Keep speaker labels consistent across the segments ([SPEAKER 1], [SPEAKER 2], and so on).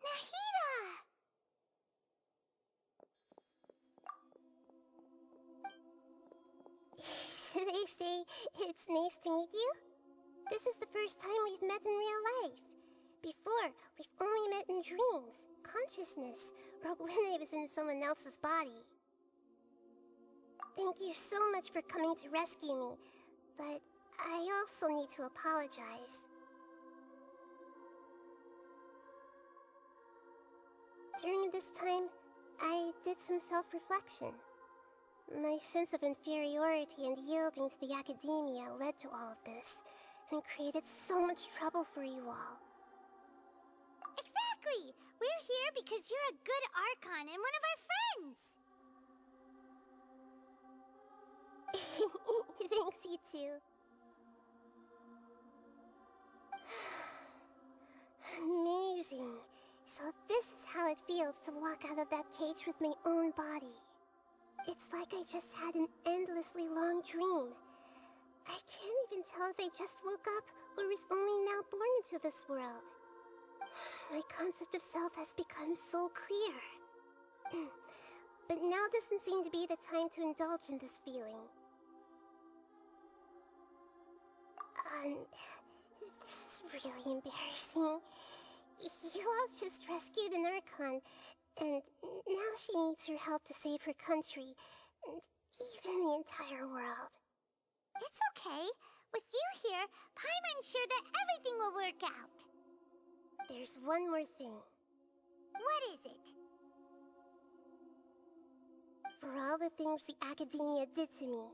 [SPEAKER 1] Nahida!
[SPEAKER 2] Should I say, it's nice to meet you? This is the first time we've met in real life. Before, we've only met in dreams, consciousness, or when I was in someone else's body. Thank you so much for coming to rescue me, but I also need to apologize. During this time, I did some self-reflection. My sense of inferiority and yielding to the academia led to all of this, and created so much trouble for you all.
[SPEAKER 1] Exactly! We're here because you're a good Archon and one of our friends!
[SPEAKER 2] Thanks, you too. Amazing. So this is how it feels to walk out of that cage with my own body. It's like I just had an endlessly long dream. I can't even tell if I just woke up or was only now born into this world. My concept of self has become so clear. But now doesn't seem to be the time to indulge in this feeling. This is really embarrassing. You all just rescued an Archon, and now she needs your help to save her country, and even the entire world.
[SPEAKER 1] It's okay. With you here, Paimon's sure that everything will work out.
[SPEAKER 2] There's one more thing.
[SPEAKER 1] What is it?
[SPEAKER 2] For all the things the academia did to me,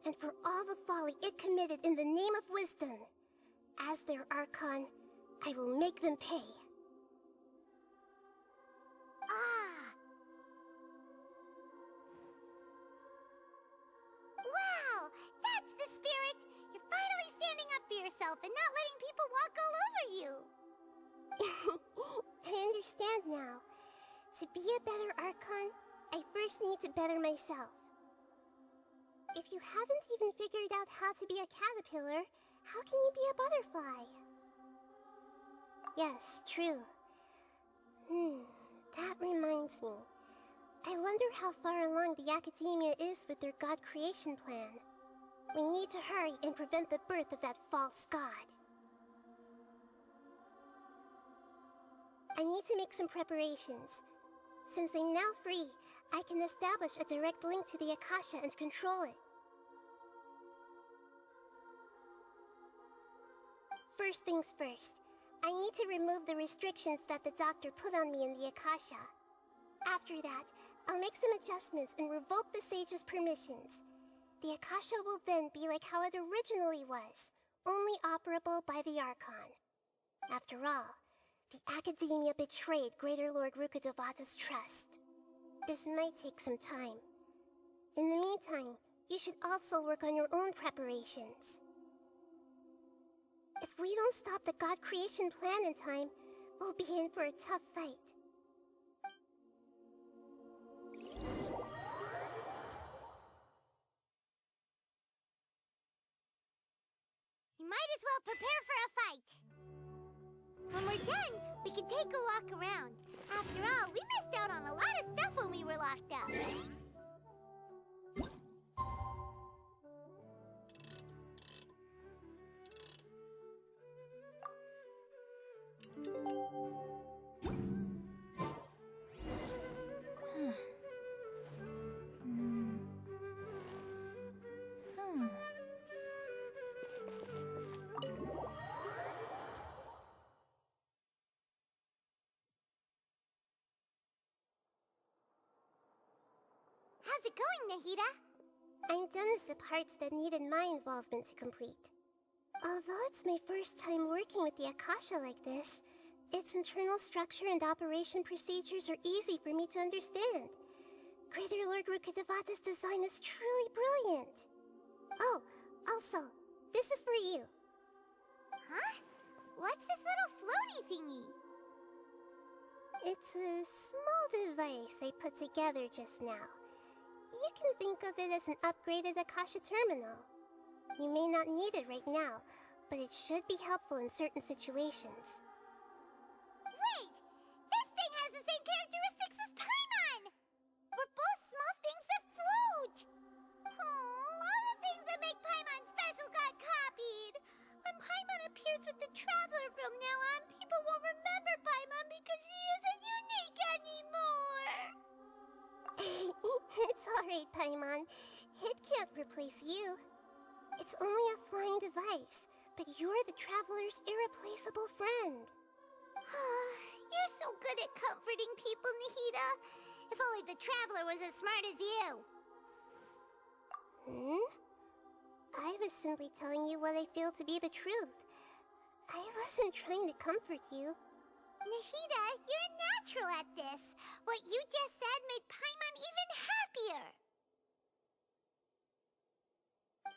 [SPEAKER 2] and for all the folly it committed in the name of wisdom, as their Archon, I will make them pay.
[SPEAKER 1] Wow! That's the spirit! You're finally standing up for yourself and not letting people walk all over you!
[SPEAKER 2] I understand now. To be a better Archon, I first need to better myself. If you haven't even figured out how to be a caterpillar, how can you be a butterfly? Yes, true. That reminds me. I wonder how far along the academia is with their god creation plan. We need to hurry and prevent the birth of that false god. I need to make some preparations. Since I'm now free, I can establish a direct link to the Akasha and control it. First things first, I need to remove the restrictions that the doctor put on me in the Akasha. After that, I'll make some adjustments and revoke the sage's permissions. The Akasha will then be like how it originally was, only operable by the Archon. After all, the academia betrayed Greater Lord Rukkhadevata's trust. This might take some time. In the meantime, you should also work on your own preparations. If we don't stop the god creation plan in time, we'll be in for a tough fight.
[SPEAKER 1] You might as well prepare for a fight. When we're done, we can take a walk around. After all, we missed out on a lot of stuff when we were locked up. How's it going, Nahida?
[SPEAKER 2] I'm done with the parts that needed my involvement to complete. Although it's my first time working with the Akasha like this, its internal structure and operation procedures are easy for me to understand. Greater Lord Rukkhadevata's design is truly brilliant. Oh, also, this is for you.
[SPEAKER 1] Huh? What's this little floaty thingy?
[SPEAKER 2] It's a small device I put together just now. You can think of it as an upgraded Akasha terminal. You may not need it right now, but it should be helpful in certain situations.
[SPEAKER 1] Wait! This
[SPEAKER 2] Alright, Paimon. It can't replace you. It's only a flying device, but you're the Traveler's irreplaceable friend.
[SPEAKER 1] You're so good at comforting people, Nahida. If only the Traveler was as smart as you.
[SPEAKER 2] I was simply telling you what I feel to be the truth. I wasn't trying to comfort you.
[SPEAKER 1] Nahida, you're natural at this. What you just said made Paimon even happier.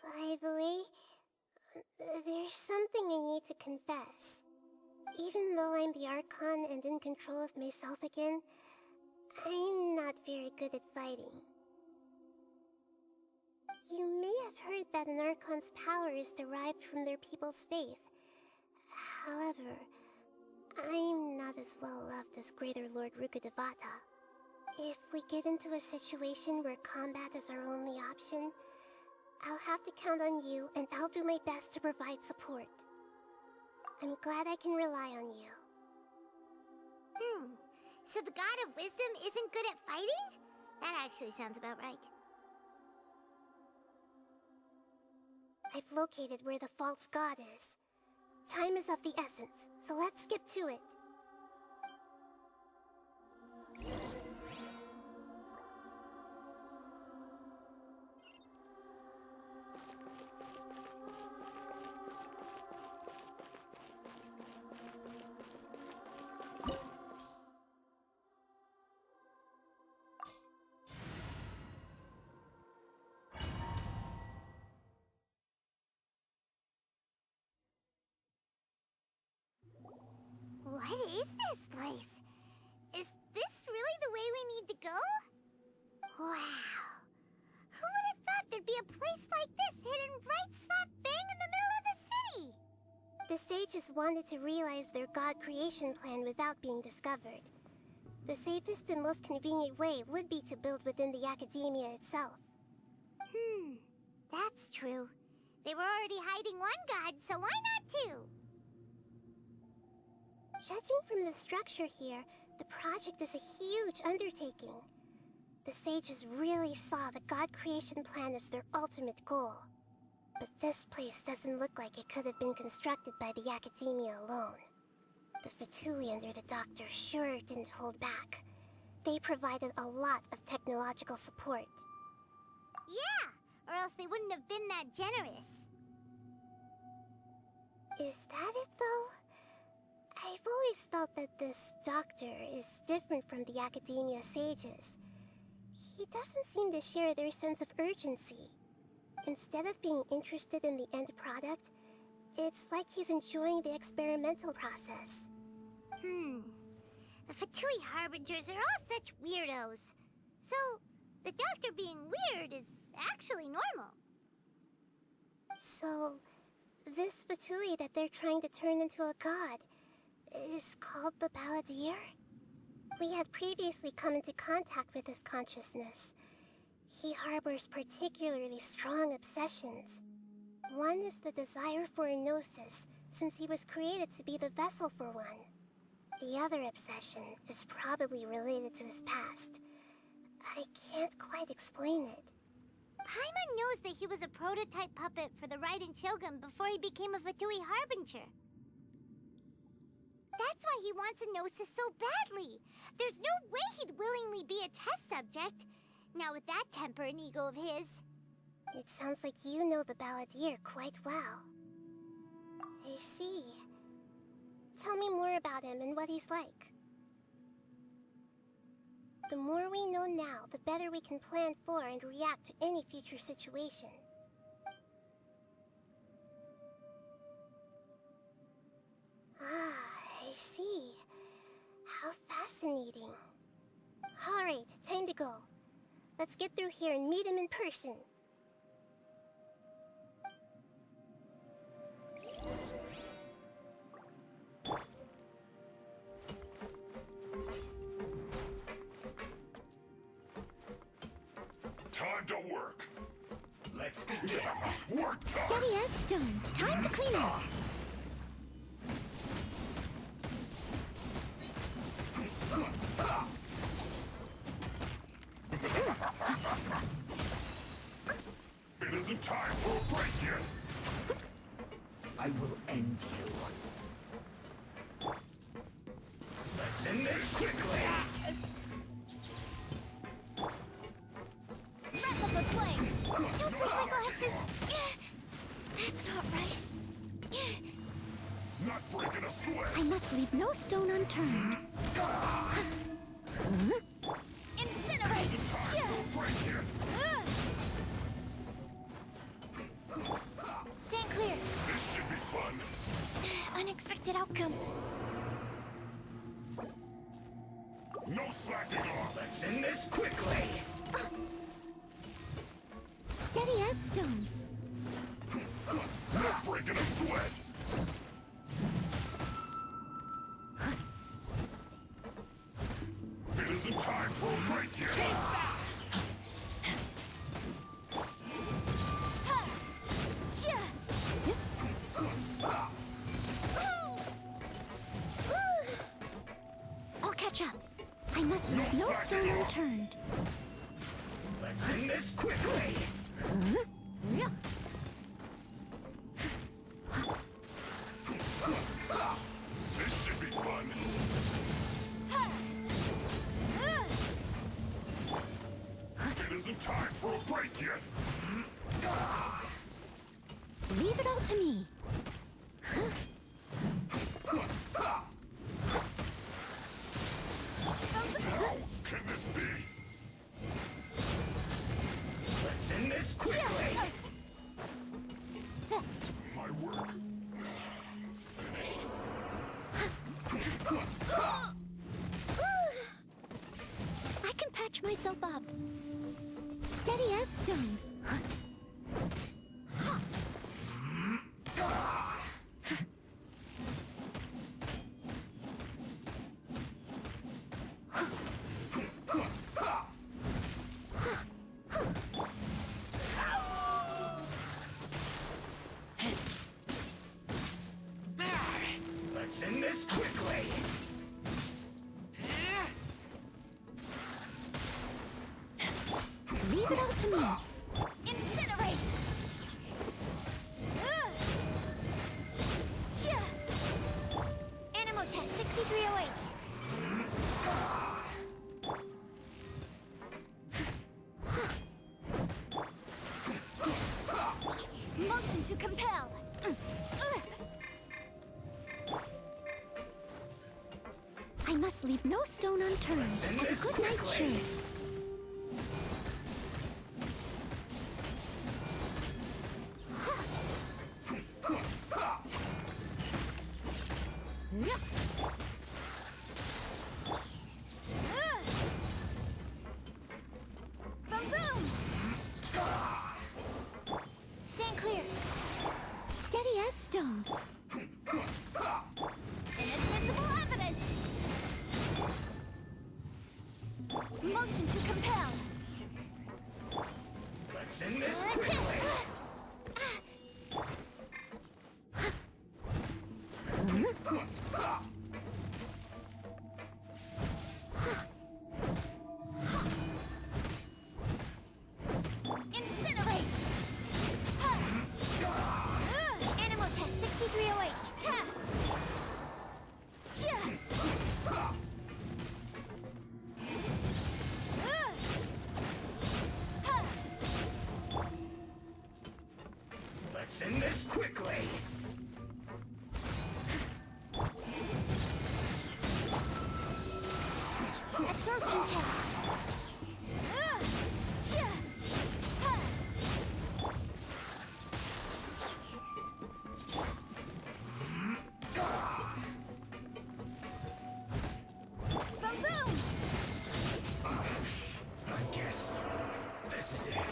[SPEAKER 2] By the way, there's something I need to confess. Even though I'm the Archon and in control of myself again, I'm not very good at fighting. You may have heard that an Archon's power is derived from their people's faith. However, I'm not as well loved as Greater Lord Rukkhadevata. If we get into a situation where combat is our only option, I'll have to count on you, and I'll do my best to provide support. I'm glad I can rely on you.
[SPEAKER 1] So the God of Wisdom isn't good at fighting? That actually sounds about right.
[SPEAKER 2] I've located where the false god is. Time is of the essence, so let's skip to it.
[SPEAKER 1] What is this place? Is this really the way we need to go? Wow. Who would have thought there'd be a place like this hidden right slap bang in the middle of the city?
[SPEAKER 2] The sages wanted to realize their god creation plan without being discovered. The safest and most convenient way would be to build within the academia itself.
[SPEAKER 1] That's true. They were already hiding one god, so why not two?
[SPEAKER 2] Judging from the structure here, the project is a huge undertaking. The sages really saw the god creation plan as their ultimate goal. But this place doesn't look like it could have been constructed by the academia alone. The Fatui under the Doctor sure didn't hold back. They provided a lot of technological support.
[SPEAKER 1] Yeah, or else they wouldn't have been that generous.
[SPEAKER 2] Is that it, though? I've always felt that this Doctor is different from the academia sages. He doesn't seem to share their sense of urgency. Instead of being interested in the end product, it's like he's enjoying the experimental process.
[SPEAKER 1] The Fatui Harbingers are all such weirdos. So, the Doctor being weird is actually normal.
[SPEAKER 2] So, this Fatui that they're trying to turn into a god is called the Balladeer? We had previously come into contact with his consciousness. He harbors particularly strong obsessions. One is the desire for a gnosis, since he was created to be the vessel for one. The other obsession is probably related to his past. I can't quite explain it.
[SPEAKER 1] Paimon knows that he was a prototype puppet for the Raiden Shogun before he became a Fatui Harbinger. That's why he wants a gnosis so badly. There's no way he'd willingly be a test subject. Now with that temper and ego of his.
[SPEAKER 2] It sounds like you know the Balladeer quite well. I see. Tell me more about him and what he's like. The more we know now, the better we can plan for and react to any future situation. I see. How fascinating. Alright, time to go. Let's get through here and meet him in person.
[SPEAKER 3] Time to work. Let's begin. Work time.
[SPEAKER 4] Steady as stone. Time to clean up.
[SPEAKER 3] isn't time for a break yet. I will end you. Let's end this quickly.
[SPEAKER 4] Wrap up the flame! Don't break my glasses! That's not right.
[SPEAKER 3] Not breaking a sweat.
[SPEAKER 4] I must leave no stone unturned. Incinerate!
[SPEAKER 3] Break yet.
[SPEAKER 4] Stand clear.
[SPEAKER 3] This should be fun.
[SPEAKER 4] Unexpected outcome.
[SPEAKER 3] No slacking off. Let's end this quickly.
[SPEAKER 4] Steady as stone.
[SPEAKER 3] Not breaking a sweat. It isn't time for a break yet.
[SPEAKER 4] I'll catch up. I must leave no stone unturned.
[SPEAKER 3] Let's end this quickly. This should be fun. It isn't time for a break yet.
[SPEAKER 4] Leave it all to me.
[SPEAKER 3] How can this be? Let's end this quickly. My work finished.
[SPEAKER 4] I can patch myself up. Steady as stone.
[SPEAKER 3] Let's end this quickly.
[SPEAKER 4] Leave it all to me. Incinerate! Animal test 6308. Motion to compel. I must leave no stone unturned.
[SPEAKER 3] end
[SPEAKER 4] As a
[SPEAKER 3] this
[SPEAKER 4] good knight
[SPEAKER 3] quickly.
[SPEAKER 4] should. Boom, boom! Stand clear. Steady as stone. Inadmissible evidence! Motion to compel.
[SPEAKER 3] Let's end this quickly.
[SPEAKER 4] Incinerate! Animal test 6308.
[SPEAKER 3] Let's end this quickly.
[SPEAKER 4] Absorption test. Boom, boom!
[SPEAKER 3] I guess this is it.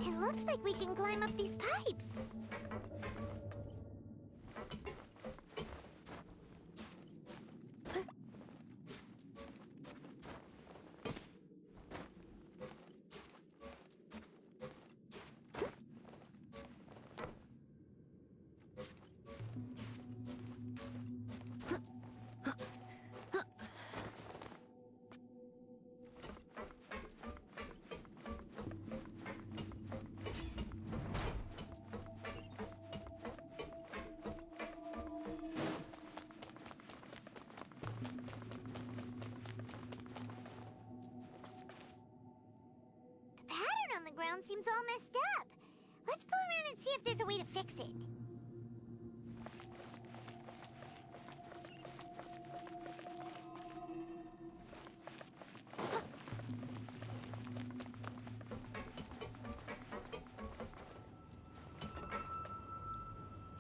[SPEAKER 1] It looks like we can climb up these pipes. ground seems all messed up. Let's go around and see if there's a way to fix it.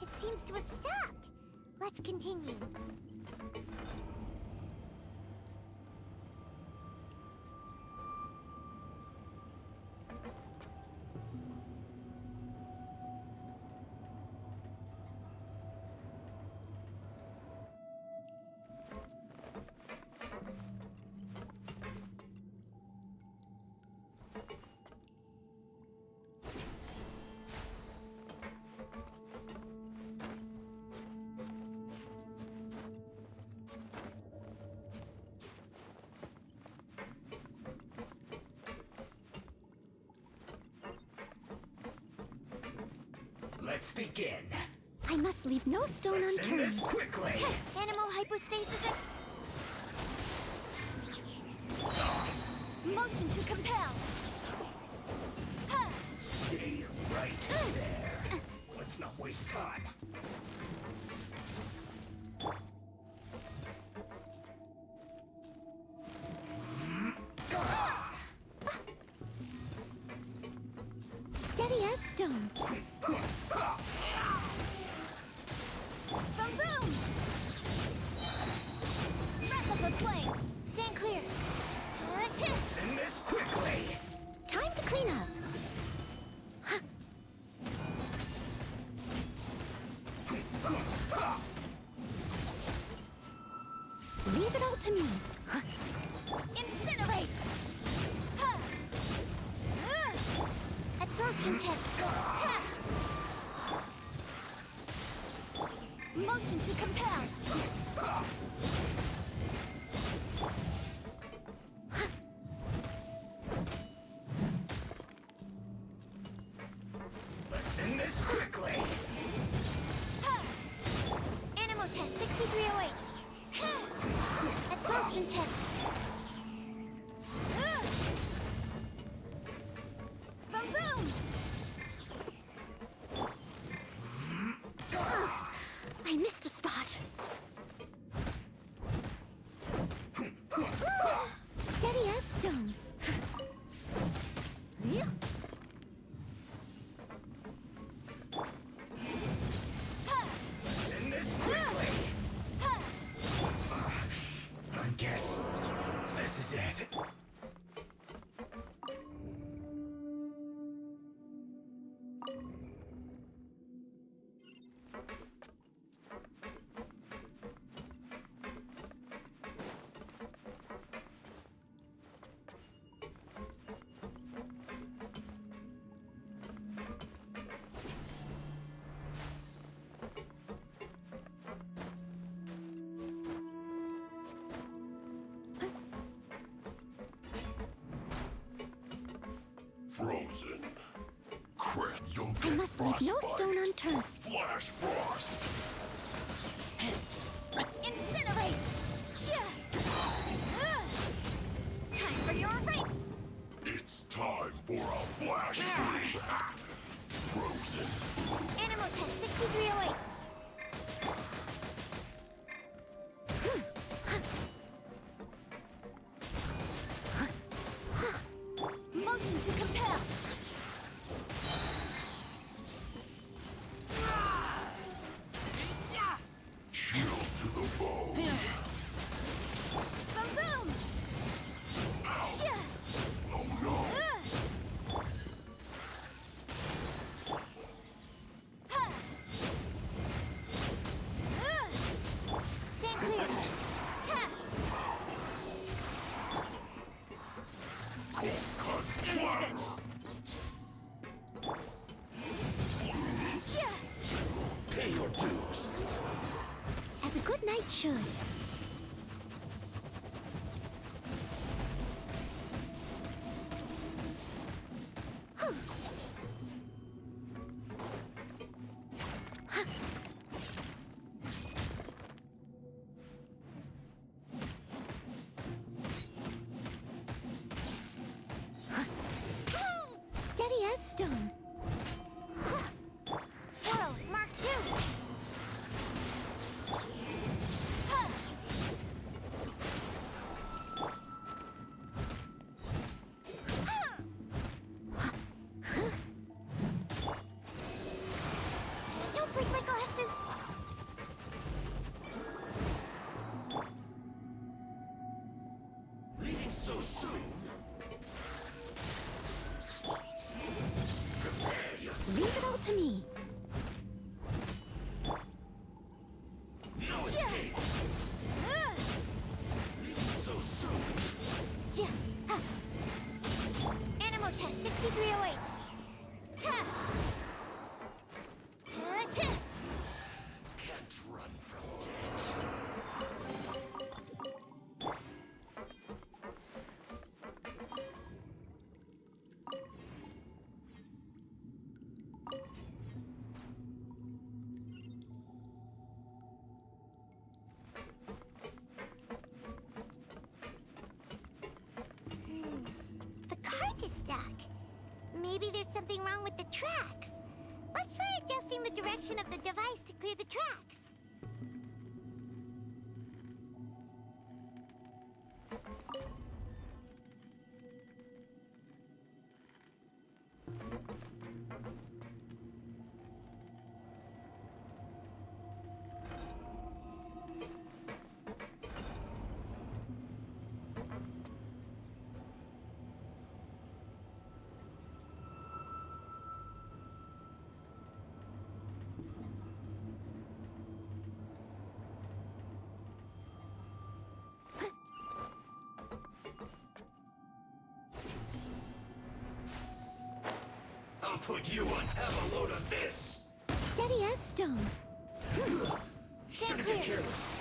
[SPEAKER 1] It seems to have stopped. Let's continue.
[SPEAKER 3] Let's begin.
[SPEAKER 4] I must leave no stone
[SPEAKER 3] Let's end
[SPEAKER 4] unturned.
[SPEAKER 3] this quickly.
[SPEAKER 1] Animal hypostasis.
[SPEAKER 4] Motion to compel.
[SPEAKER 3] Stay right there. Let's not waste time.
[SPEAKER 4] Steady as stone.
[SPEAKER 1] Boom, boom! Wrap up a flame. Stand clear.
[SPEAKER 3] Let's end this quickly.
[SPEAKER 4] Time to clean up. Leave it all to me.
[SPEAKER 1] Incinerate! Absorption test.
[SPEAKER 4] Motion to compel.
[SPEAKER 3] Let's end this quickly.
[SPEAKER 1] Animal test 6308. Absorption test. Boom, boom!
[SPEAKER 4] I missed a spot. Steady as stone. Yeah.
[SPEAKER 3] Let's end this quickly. I guess this is it.
[SPEAKER 5] Frozen. Crit, you'll
[SPEAKER 4] I
[SPEAKER 5] get
[SPEAKER 4] must leave no
[SPEAKER 5] frostbite.
[SPEAKER 4] stone unturned.
[SPEAKER 5] Flash frost.
[SPEAKER 1] Incinerate! Time for your rape!
[SPEAKER 5] It's time for a flash spree. Frozen.
[SPEAKER 1] Animal test 6308.
[SPEAKER 4] Motion to compel.
[SPEAKER 5] Chill to the bone.
[SPEAKER 1] Boom, boom!
[SPEAKER 5] Oh no.
[SPEAKER 1] Stand clear.
[SPEAKER 5] Cold cut flat. Pay your dues.
[SPEAKER 4] As a good knight should. Steady
[SPEAKER 1] maybe there's something wrong with the tracks. Let's try adjusting the direction of the device to clear the tracks.
[SPEAKER 3] I'll put you on. Have a load of this.
[SPEAKER 4] Steady as stone.
[SPEAKER 3] Shouldn't get careless.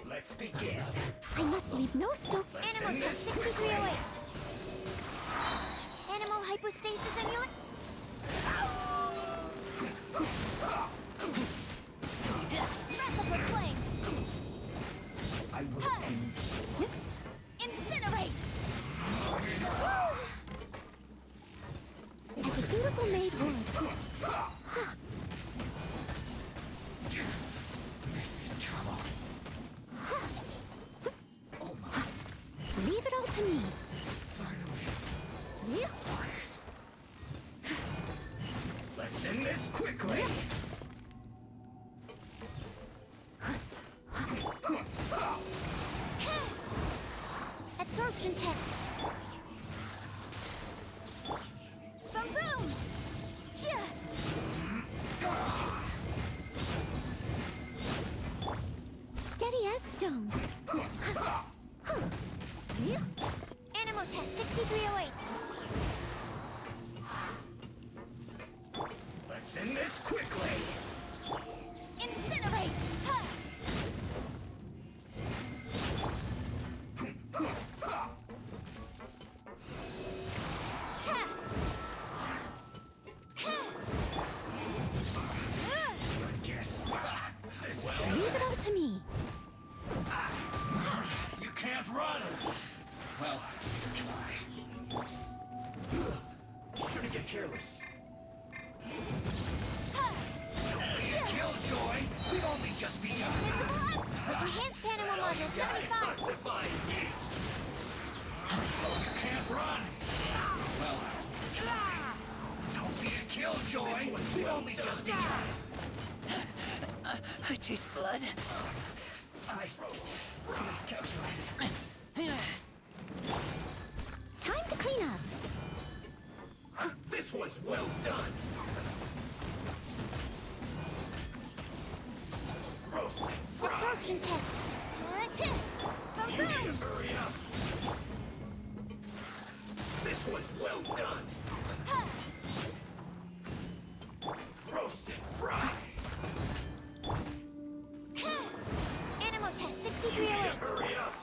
[SPEAKER 3] Let's begin.
[SPEAKER 4] I must leave no stone.
[SPEAKER 1] Animal test 6308. Animal hypostasis amulet. Wrap up with flame.
[SPEAKER 3] I will end.
[SPEAKER 1] Incinerate.
[SPEAKER 4] As a dutiful maid would.
[SPEAKER 3] This is trouble. Almost.
[SPEAKER 4] Leave it all to me.
[SPEAKER 3] Finally. Let's end this quickly.
[SPEAKER 1] Absorption test. Boom boom. Chia.
[SPEAKER 4] Steady as stone.
[SPEAKER 1] Animal test 6308.
[SPEAKER 3] Let's end this quickly.
[SPEAKER 1] Incinerate. Ha. Ha.
[SPEAKER 3] I guess this is
[SPEAKER 4] Leave it all to me.
[SPEAKER 3] You can't run. Well, try. Shouldn't get careless. Don't be a killjoy. We've only just begun.
[SPEAKER 1] Visible up. Enhanced animal module 75.
[SPEAKER 3] Classified heat. You can't run. Well, don't be a killjoy. We've only just begun.
[SPEAKER 6] I taste blood.
[SPEAKER 3] I miscalculated.
[SPEAKER 4] Time to clean up.
[SPEAKER 3] This one's well done. Roasting fried.
[SPEAKER 1] Absorption test. Boom
[SPEAKER 3] You need to
[SPEAKER 1] boom.
[SPEAKER 3] hurry up. This one's well done.
[SPEAKER 1] Ha.
[SPEAKER 3] Roasting fried.
[SPEAKER 1] Animal test
[SPEAKER 3] You need to
[SPEAKER 1] 6308.
[SPEAKER 3] hurry up.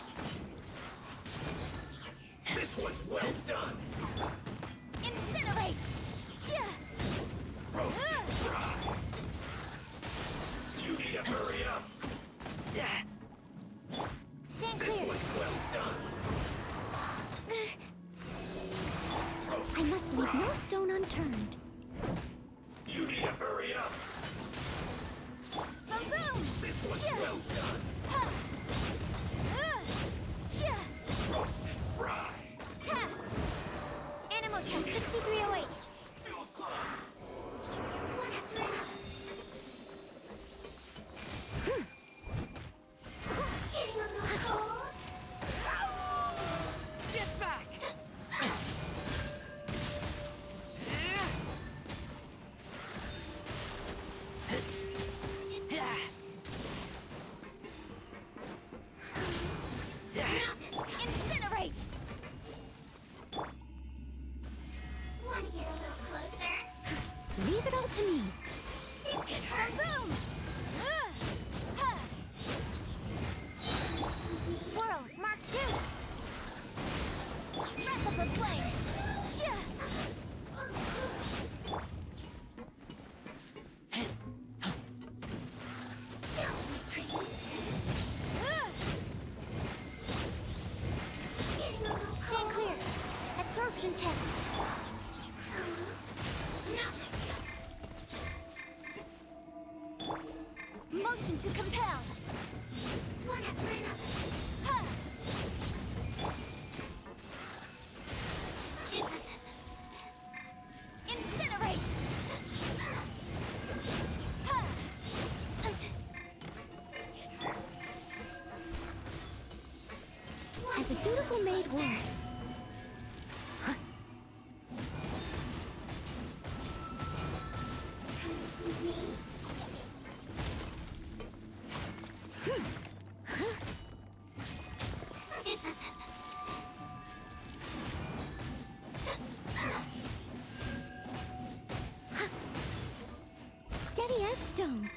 [SPEAKER 4] Leave it all to me.
[SPEAKER 1] Boom! Swirl, Mark 2! Breath of the flame! Stand clear! Absorption test! Motion to compel! One after another! Ha! Incinerate! Ha!
[SPEAKER 4] As a dutiful maid would. Steady as stone.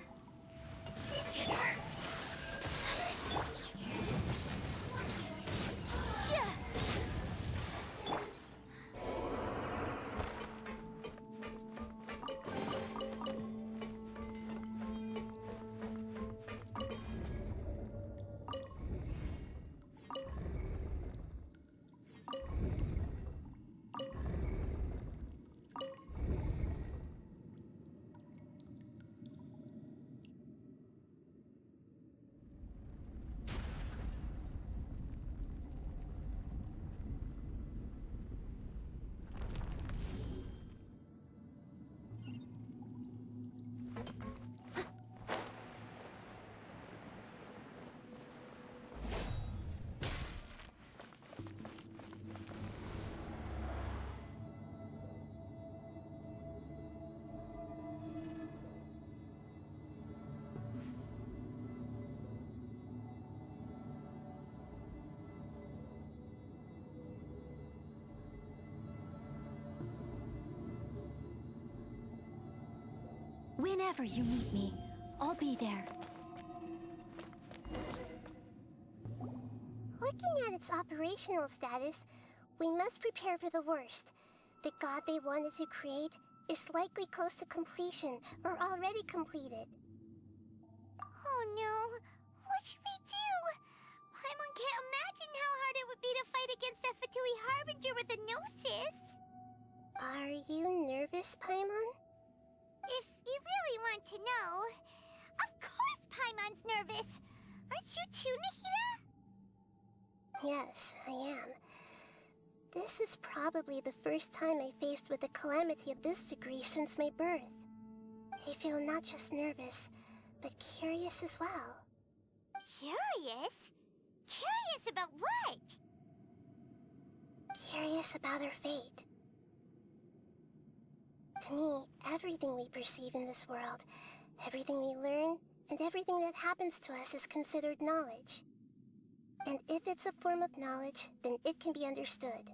[SPEAKER 4] Whenever you need me, I'll be there.
[SPEAKER 2] Looking at its operational status, we must prepare for the worst. The god they wanted to create is likely close to completion or already completed.
[SPEAKER 1] Oh no! What should we do? Paimon can't imagine how hard it would be to fight against a Fatui Harbinger with a Gnosis!
[SPEAKER 2] Are you nervous, Paimon?
[SPEAKER 1] If you really want to know, of course Paimon's nervous! Aren't you too, Nahida?
[SPEAKER 2] Yes, I am. This is probably the first time I faced with a calamity of this degree since my birth. I feel not just nervous, but curious as well.
[SPEAKER 1] Curious? Curious about what?
[SPEAKER 2] Curious about our fate. To me, everything we perceive in this world, everything we learn, and everything that happens to us is considered knowledge. And if it's a form of knowledge, then it can be understood.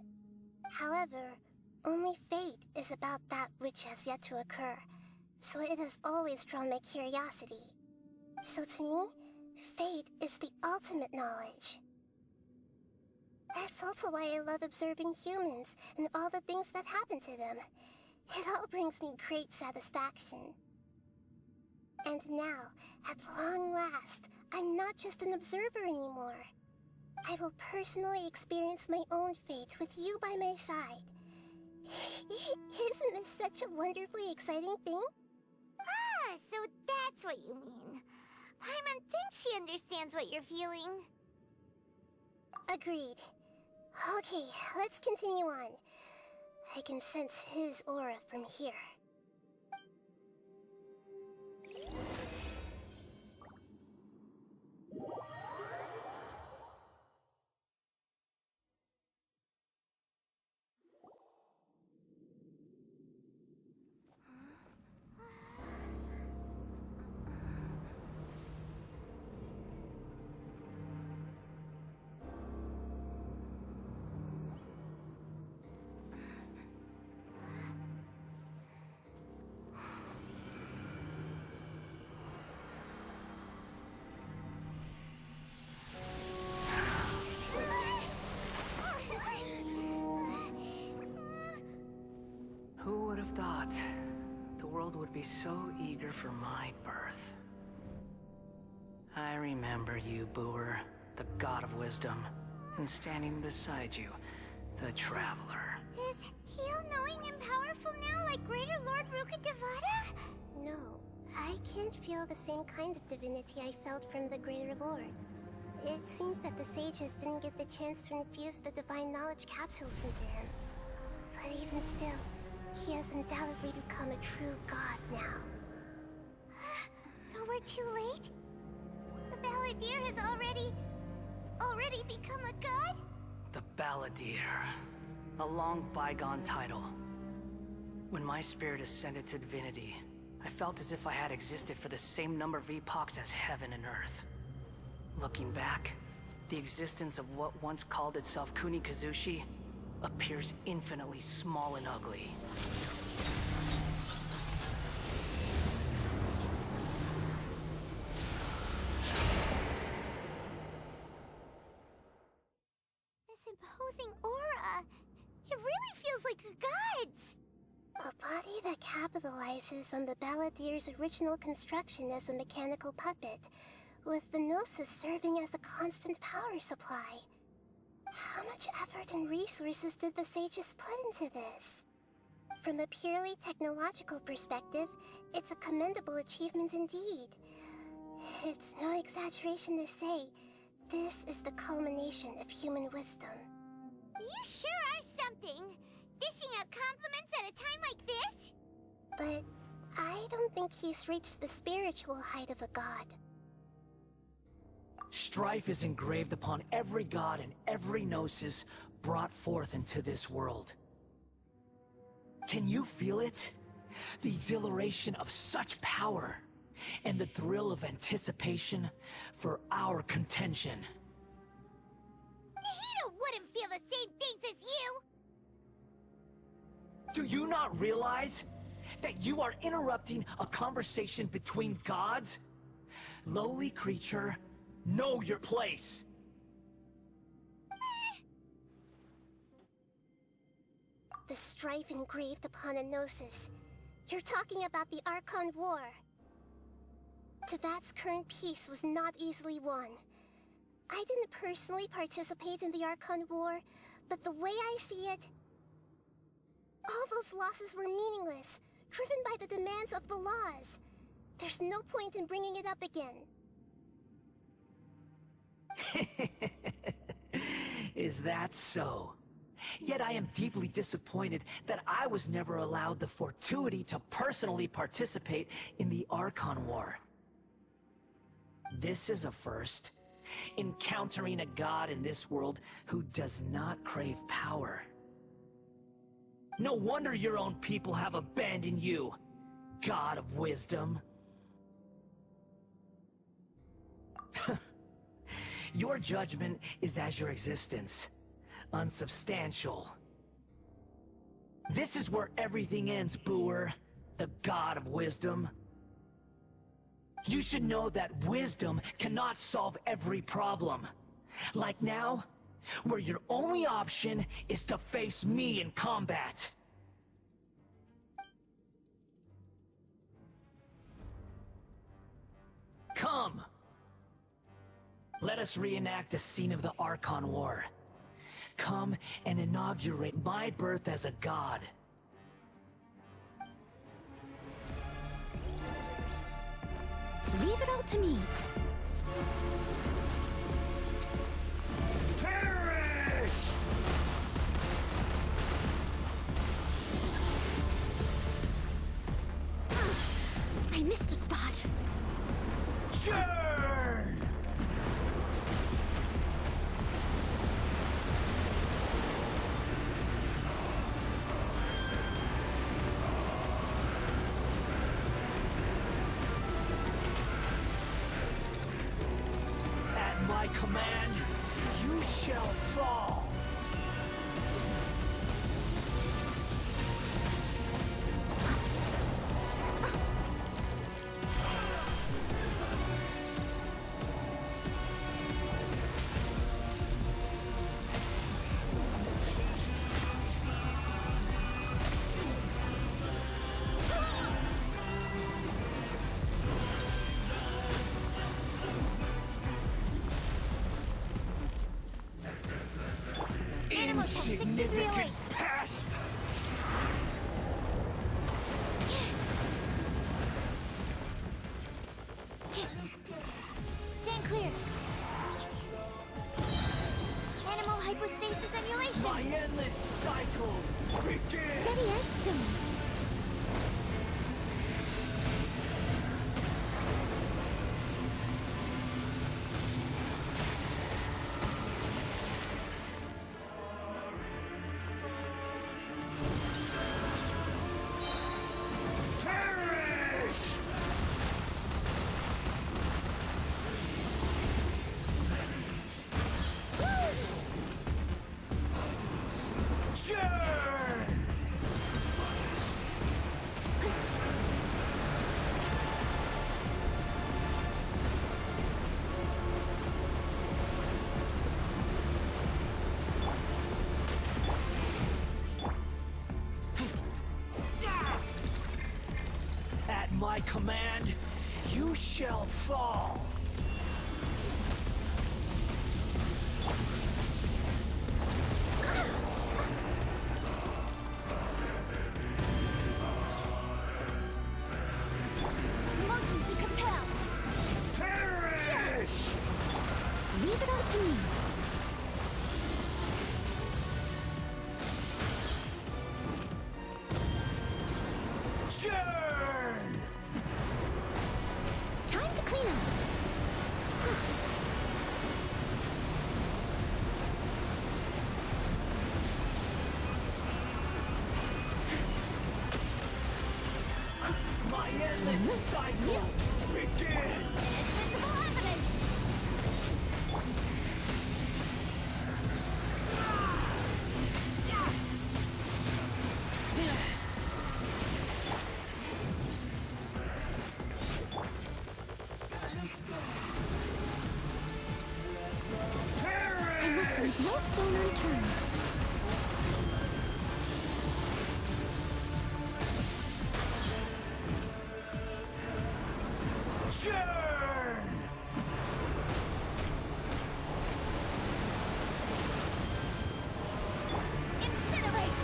[SPEAKER 2] However, only fate is about that which has yet to occur, so it has always drawn my curiosity. So to me, fate is the ultimate knowledge. That's also why I love observing humans and all the things that happen to them. It all brings me great satisfaction. And now, at long last, I'm not just an observer anymore. I will personally experience my own fate with you by my side. Isn't this such a wonderfully exciting thing?
[SPEAKER 1] Ah, so that's what you mean. Paimon thinks she understands what you're feeling.
[SPEAKER 2] Agreed. Okay, let's continue on. I can sense his aura from here.
[SPEAKER 6] thought the world would be so eager for my birth? I remember you, Booer, the god of wisdom, and standing beside you, the traveler.
[SPEAKER 1] Is he all-knowing and powerful now like Greater Lord Rukkhadevata?
[SPEAKER 2] No, I can't feel the same kind of divinity I felt from the Greater Lord. It seems that the sages didn't get the chance to infuse the divine knowledge capsules into him. But even still, he has undoubtedly become a true god now.
[SPEAKER 1] So we're too late? The Balladeer has already become a god?
[SPEAKER 6] The Balladeer. A long bygone title. When my spirit ascended to divinity, I felt as if I had existed for the same number of epochs as heaven and earth. Looking back, the existence of what once called itself Kunikazushi appears infinitely small and ugly.
[SPEAKER 1] This imposing aura, it really feels like a god's.
[SPEAKER 2] A body that capitalizes on the Balladeer's original construction as a mechanical puppet, with the Gnosis serving as a constant power supply. How much effort and resources did the sages put into this? From a purely technological perspective, it's a commendable achievement indeed. It's no exaggeration to say, this is the culmination of human wisdom.
[SPEAKER 1] You sure are something! Dishing out compliments at a time like this?
[SPEAKER 2] But I don't think he's reached the spiritual height of a god.
[SPEAKER 6] Strife is engraved upon every god and every gnosis brought forth into this world. Can you feel it? The exhilaration of such power, and the thrill of anticipation for our contention.
[SPEAKER 1] Hito wouldn't feel the same things as you!
[SPEAKER 6] Do you not realize that you are interrupting a conversation between gods? Lowly creature, know your place.
[SPEAKER 2] The strife engraved upon a Gnosis. You're talking about the Archon War. Tevat's current peace was not easily won. I didn't personally participate in the Archon War, but the way I see it, all those losses were meaningless, driven by the demands of the laws. There's no point in bringing it up again.
[SPEAKER 6] Is that so? Yet I am deeply disappointed that I was never allowed the fortuity to personally participate in the Archon War. This is a first. Encountering a god in this world who does not crave power. No wonder your own people have abandoned you, god of wisdom. Your judgment is as your existence, unsubstantial. This is where everything ends, Booer, the god of wisdom. You should know that wisdom cannot solve every problem. Like now, where your only option is to face me in combat. Come! Let us reenact a scene of the Archon War. Come and inaugurate my birth as a god.
[SPEAKER 4] Leave it all to me.
[SPEAKER 3] Perish!
[SPEAKER 4] I missed a spot.
[SPEAKER 3] Churn!
[SPEAKER 6] At my command, you shall fall.
[SPEAKER 3] Insignificant pest!
[SPEAKER 1] Stand clear. Animal hypostasis emulation.
[SPEAKER 3] My endless cycle begins!
[SPEAKER 4] Steady as stone.
[SPEAKER 3] Perish! Churn! At my command, you shall fall.
[SPEAKER 1] Motion to compel.
[SPEAKER 3] Perish!
[SPEAKER 4] Leave it all to me.
[SPEAKER 3] Churn!
[SPEAKER 4] Time to clean up.
[SPEAKER 3] My endless cycle begins!
[SPEAKER 1] Visible evidence.
[SPEAKER 4] I must
[SPEAKER 3] Perish!
[SPEAKER 4] leave no stone unturned.
[SPEAKER 3] Churn!
[SPEAKER 1] Incinerate.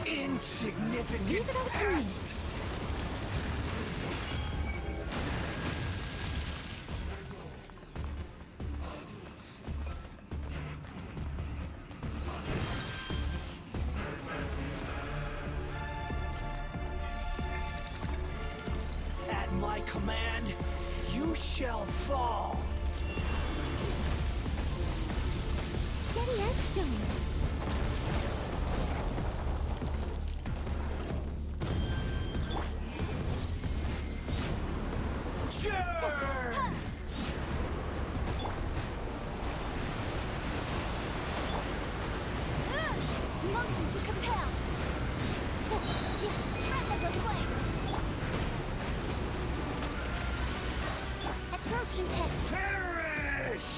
[SPEAKER 3] Insignificant
[SPEAKER 4] Leave it all to me.
[SPEAKER 3] pest! At my command, you shall fall.
[SPEAKER 4] Steady as stone.
[SPEAKER 3] Churn!
[SPEAKER 1] Motion to compel. Shred the flame. Absorption test.
[SPEAKER 3] Perish!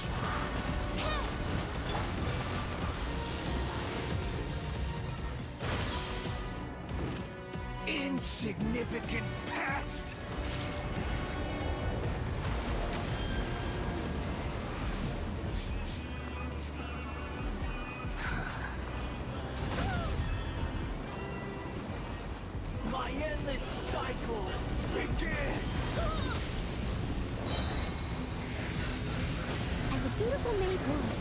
[SPEAKER 3] Insignificant pest! My endless cycle begins!
[SPEAKER 4] As a dutiful maid would.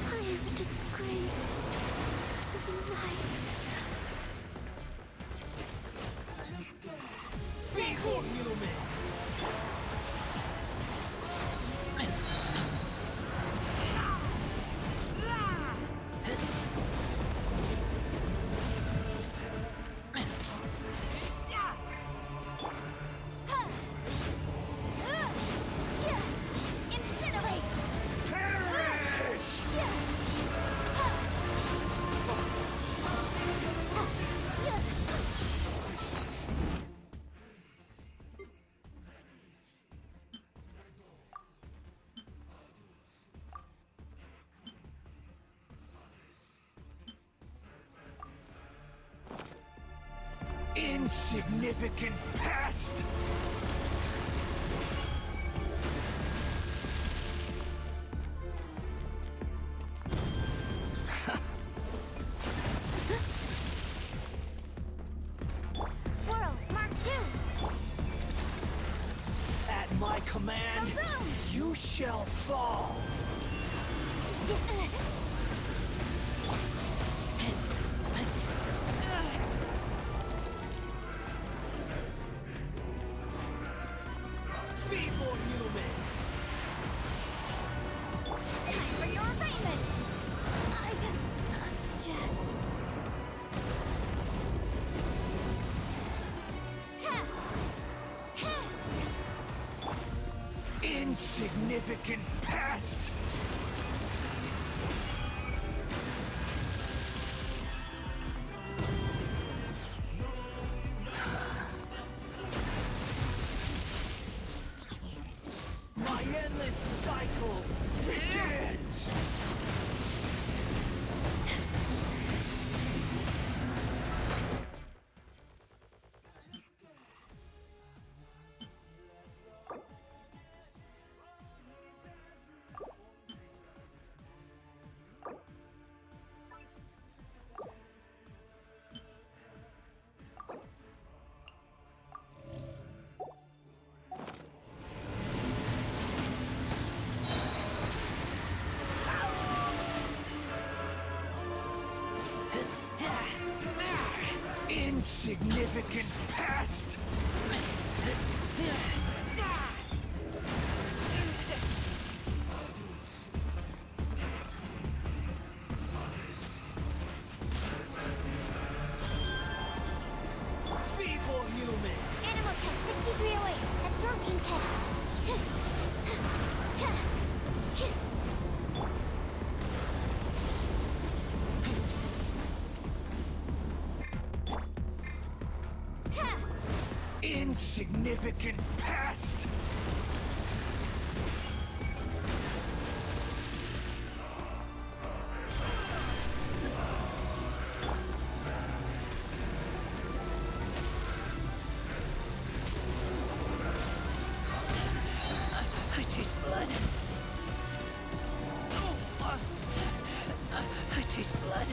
[SPEAKER 4] I am a disgrace to the rights.
[SPEAKER 3] Feeble human!
[SPEAKER 1] Incinerate.
[SPEAKER 3] Perish! Insignificant pest!
[SPEAKER 6] command, you shall fall. Feeble human.
[SPEAKER 1] Time for your arraignment!
[SPEAKER 4] I object.
[SPEAKER 6] Insignificant past. My endless cycle begins! Insignificant past! Feeble human!
[SPEAKER 1] Animal test 6308. Absorption test.
[SPEAKER 6] Insignificant past! I taste blood. I taste blood.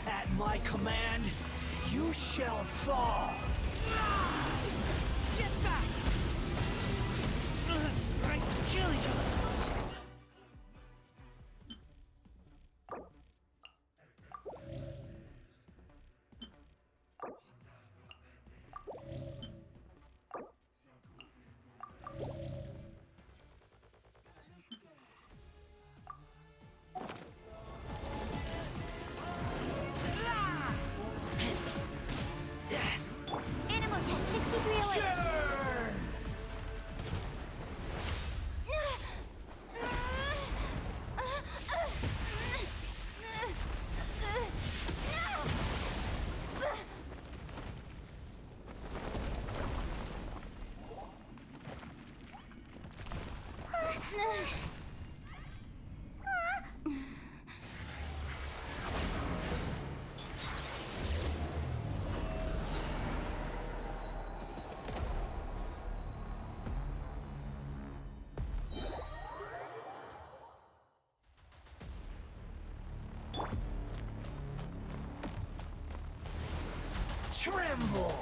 [SPEAKER 6] At my command, you shall fall. Get back! I kill you!
[SPEAKER 1] Animal test 6308.
[SPEAKER 6] Churn! Tremble!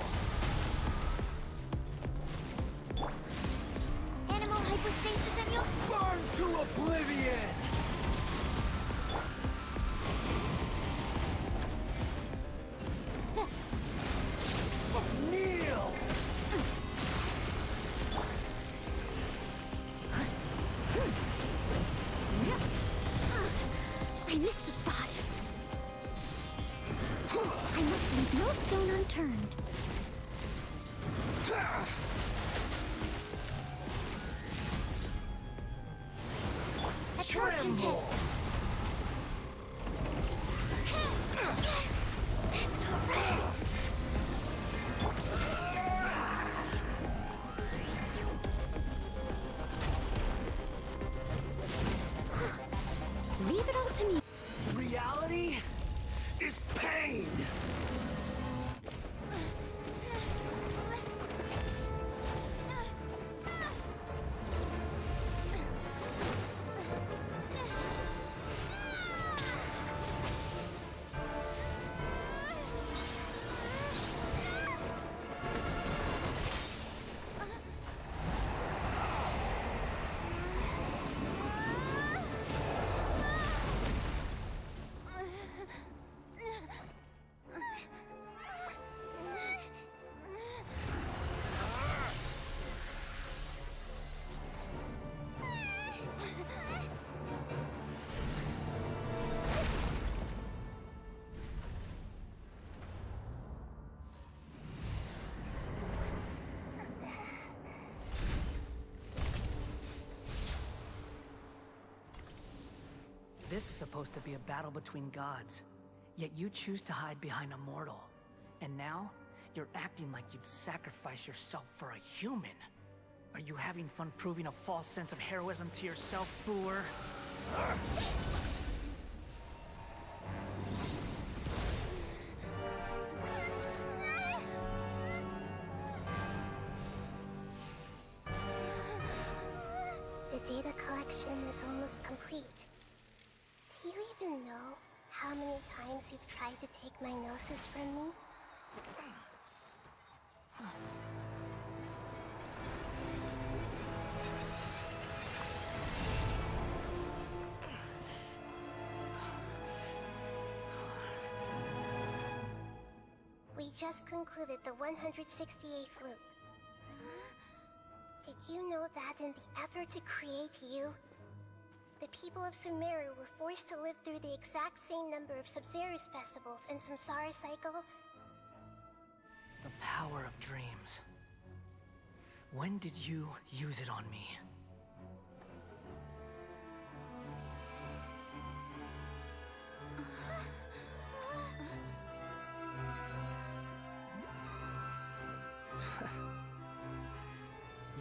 [SPEAKER 1] Animal hypostasis and you.
[SPEAKER 6] Burn to oblivion! Kneel!
[SPEAKER 4] I missed a spot. I must leave no stone unturned.
[SPEAKER 1] Absorption
[SPEAKER 6] Tremble!
[SPEAKER 1] test.
[SPEAKER 4] That's not right. Leave it all to me.
[SPEAKER 6] Reality is pain! This is supposed to be a battle between gods, yet you choose to hide behind a mortal. And now, you're acting like you'd sacrifice yourself for a human. Are you having fun proving a false sense of heroism to yourself, Boor?
[SPEAKER 2] The data collection is almost complete. Do you even know how many times you've tried to take my gnosis from me? We just concluded the 168th loop. Did you know that in the effort to create you, the people of Sumeru were forced to live through the exact same number of Sub-Zerus festivals and Samsara cycles?
[SPEAKER 6] The power of dreams. When did you use it on me?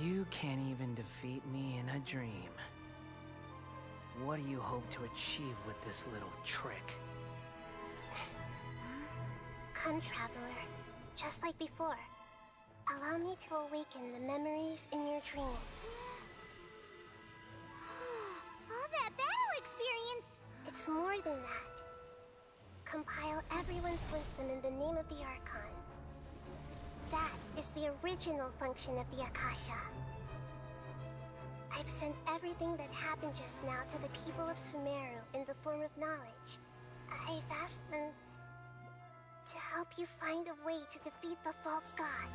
[SPEAKER 6] You can't even defeat me in a dream. What do you hope to achieve with this little trick?
[SPEAKER 2] Come, Traveler. Just like before. Allow me to awaken the memories in your dreams.
[SPEAKER 1] All that battle experience!
[SPEAKER 2] It's more than that. Compile everyone's wisdom in the name of the Archon. That is the original function of the Akasha. I've sent everything that happened just now to the people of Sumeru in the form of knowledge. I've asked them to help you find a way to defeat the false god.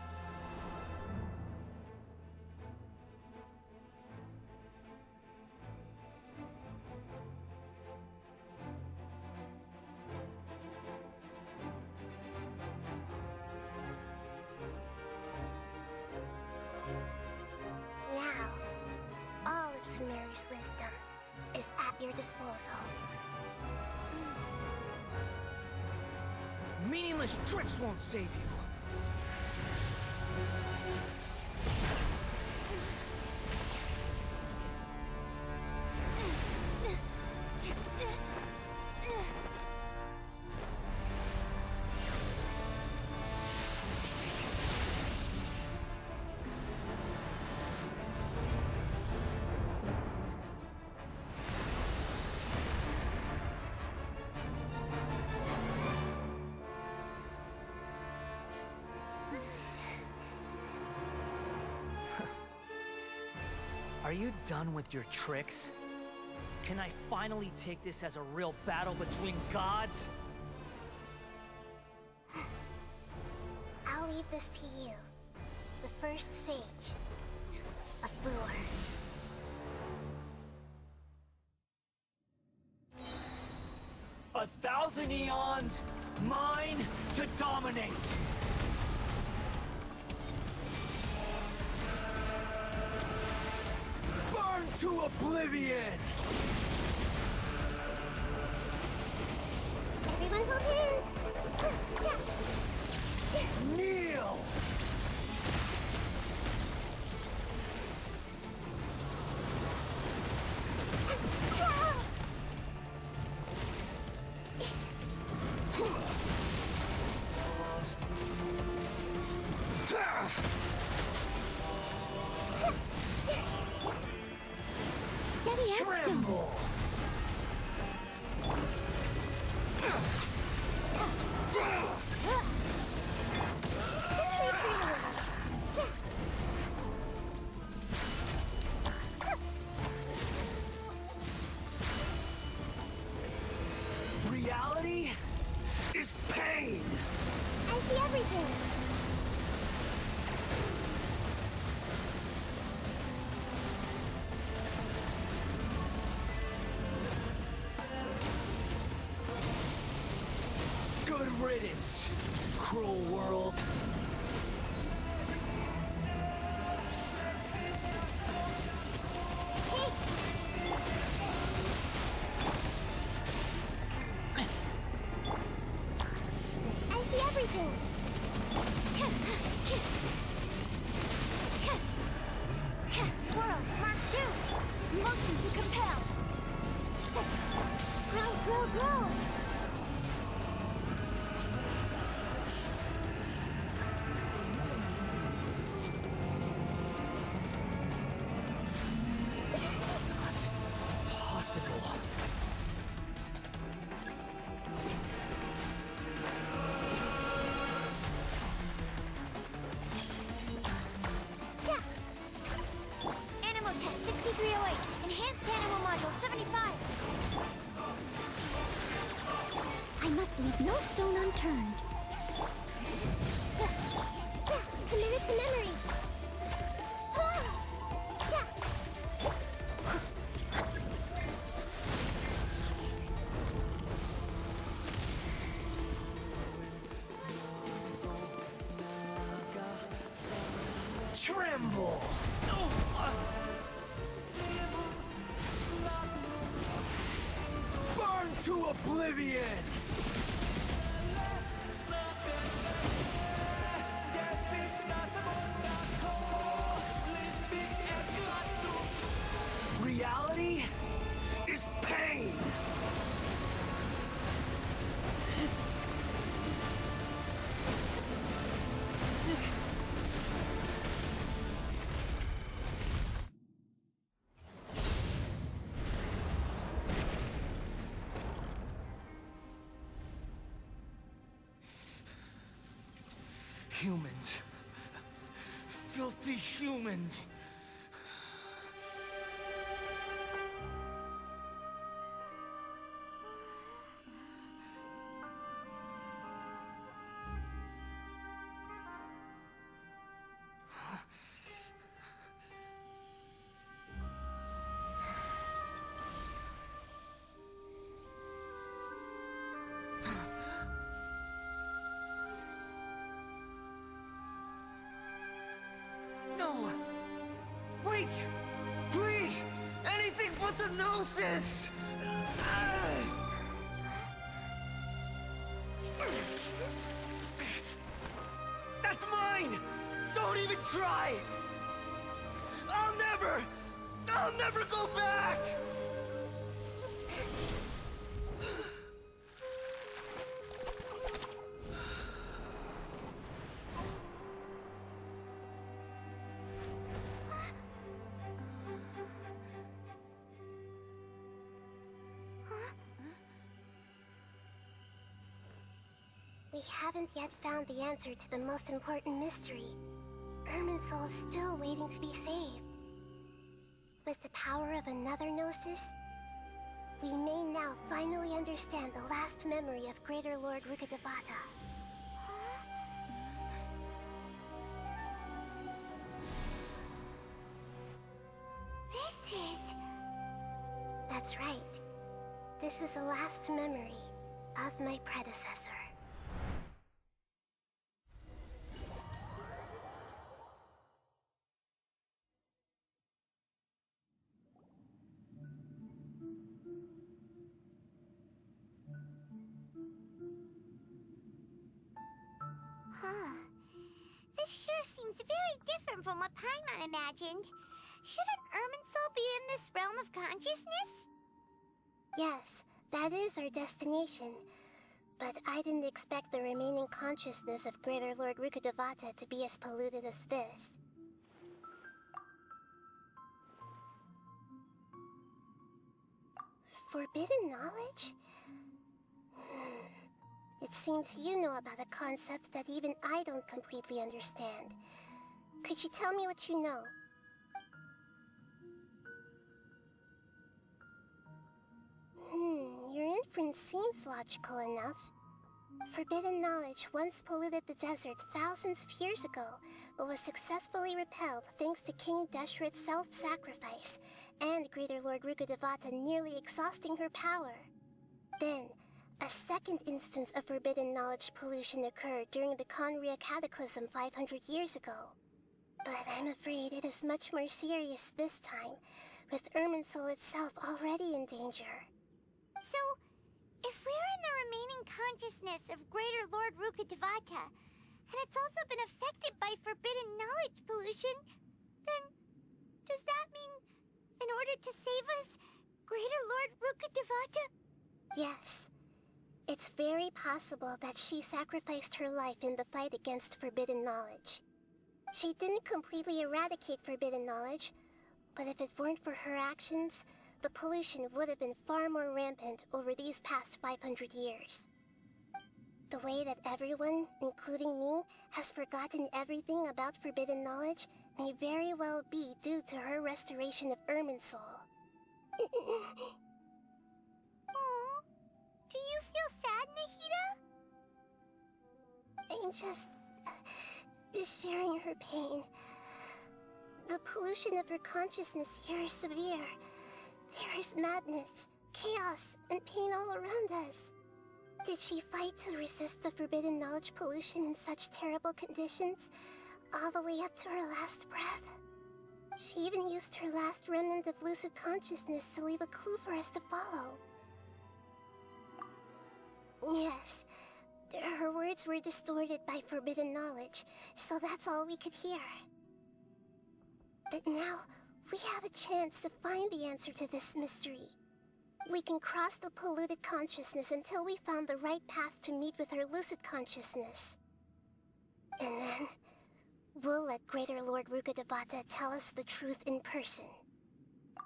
[SPEAKER 2] Now, all of Sumeru's wisdom is at your disposal.
[SPEAKER 6] Meaningless tricks won't save you. Are you done with your tricks? Can I finally take this as a real battle between gods?
[SPEAKER 2] I'll leave this to you, the first sage of Boor.
[SPEAKER 6] A thousand eons, mine to dominate! Burn to oblivion!
[SPEAKER 2] Everyone hold hands!
[SPEAKER 6] Kneel!
[SPEAKER 4] Steady as stone.
[SPEAKER 6] Tremble! Reality is pain!
[SPEAKER 2] I see everything!
[SPEAKER 6] Good riddance, cruel world.
[SPEAKER 2] Hey!
[SPEAKER 1] Whirl, Mark 2! Motion to compel! Grow!
[SPEAKER 6] Possible.
[SPEAKER 1] Animal test 6308. Enhanced animal module 75.
[SPEAKER 4] I must leave no stone unturned.
[SPEAKER 2] Committed to memory.
[SPEAKER 6] Tremble! Burn to oblivion! Reality is pain! Humans. Filthy humans. No! Wait! Please! Anything but the Gnosis! That's mine! Don't even try! I'll never go back!
[SPEAKER 2] We haven't yet found the answer to the most important mystery. Irminsul is still waiting to be saved. With the power of another Gnosis, we may now finally understand the last memory of Greater Lord Rukkhadevata.
[SPEAKER 1] This is...
[SPEAKER 2] That's right. This is the last memory of my predecessor.
[SPEAKER 1] This sure seems very different from what Paimon imagined. Shouldn't Irminsul be in this realm of consciousness?
[SPEAKER 2] Yes, that is our destination. But I didn't expect the remaining consciousness of Greater Lord Rukkhadevata to be as polluted as this. Forbidden knowledge? It seems you know about a concept that even I don't completely understand. Could you tell me what you know? Your inference seems logical enough. Forbidden knowledge once polluted the desert thousands of years ago, but was successfully repelled thanks to King Deshret's self-sacrifice, and Greater Lord Rukkhadevata nearly exhausting her power. Then, a second instance of forbidden knowledge pollution occurred during the Conria Cataclysm 500 years ago. But I'm afraid it is much more serious this time, with Irminsul itself already in danger.
[SPEAKER 1] So, if we're in the remaining consciousness of Greater Lord Rukkhadevata, and it's also been affected by forbidden knowledge pollution, then does that order to save us, Greater Lord Rukkhadevata?
[SPEAKER 2] Yes. It's very possible that she sacrificed her life in the fight against forbidden knowledge. She didn't completely eradicate forbidden knowledge, but if it weren't for her actions, the pollution would have been far more rampant over these past 500 years. The way that everyone, including me, has forgotten everything about forbidden knowledge may very well be due to her restoration of Irminsul.
[SPEAKER 1] Aw. Do you feel sad, Nahida?
[SPEAKER 2] I'm just sharing her pain. The pollution of her consciousness here is severe. There is madness, chaos, and pain all around us. Did she fight to resist the forbidden knowledge pollution in such terrible conditions, all the way up to her last breath? She even used her last remnant of lucid consciousness to leave a clue for us to follow. Yes, her words were distorted by forbidden knowledge, so that's all we could hear. But now, we have a chance to find the answer to this mystery. We can cross the polluted consciousness until we found the right path to meet with our lucid consciousness. And then, we'll let Greater Lord Rukkhadevata tell us the truth in person.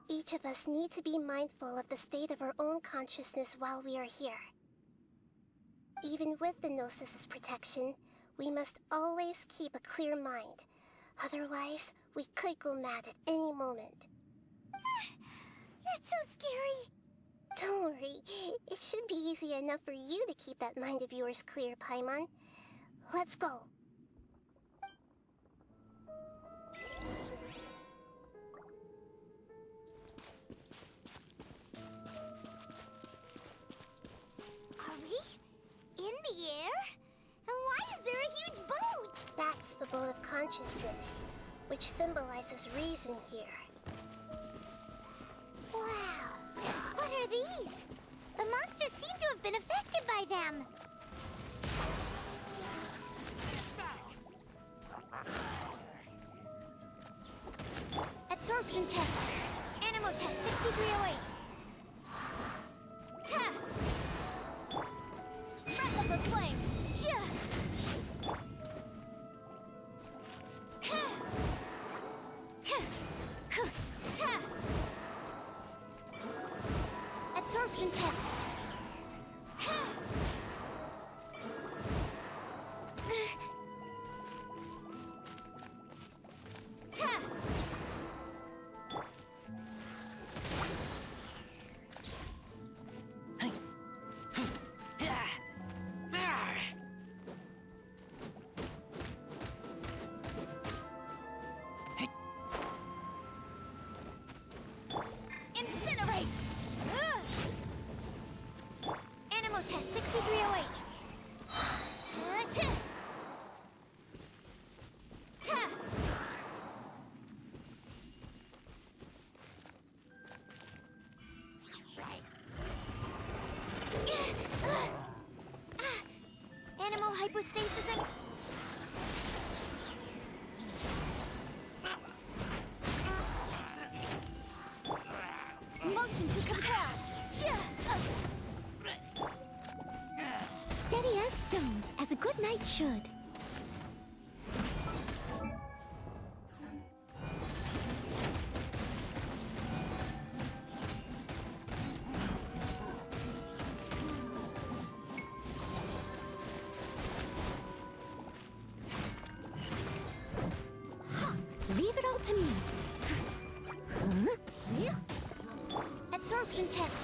[SPEAKER 2] Each of us need to be mindful of the state of our own consciousness while we are here. Even with the Gnosis' protection, we must always keep a clear mind. Otherwise, we could go mad at any moment.
[SPEAKER 1] That's so scary.
[SPEAKER 2] Don't worry, it should be easy enough for you to keep that mind of yours clear, Paimon. Let's go.
[SPEAKER 1] Are we in the air? And why is there a huge boat?
[SPEAKER 2] That's the boat of consciousness, which symbolizes reason here.
[SPEAKER 1] Wow. What are these? The monsters seem to have been affected by them. Absorption test. Animo test 6308. Ta! Breath of the flame. Chia! Ka! Ta! Ka! Ta! Absorption test. Incinerate! Animo test 6308. Ta! Animo hypostasis. Motion to compel. Steady as stone, as a good knight should. Leave it all to me. Absorption test.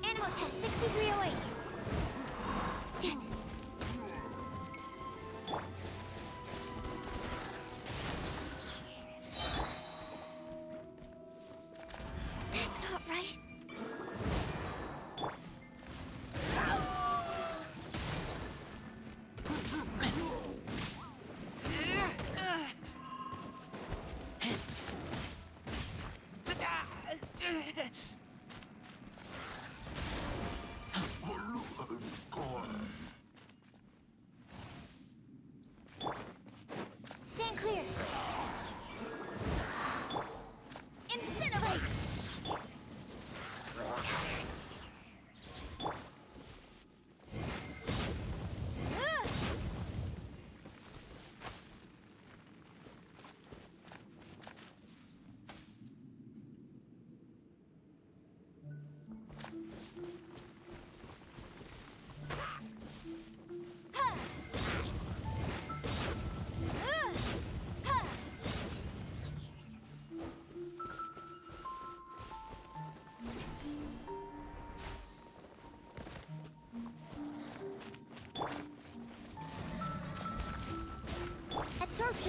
[SPEAKER 1] Animo test 6308. That's not right. Stand clear. Incinerate!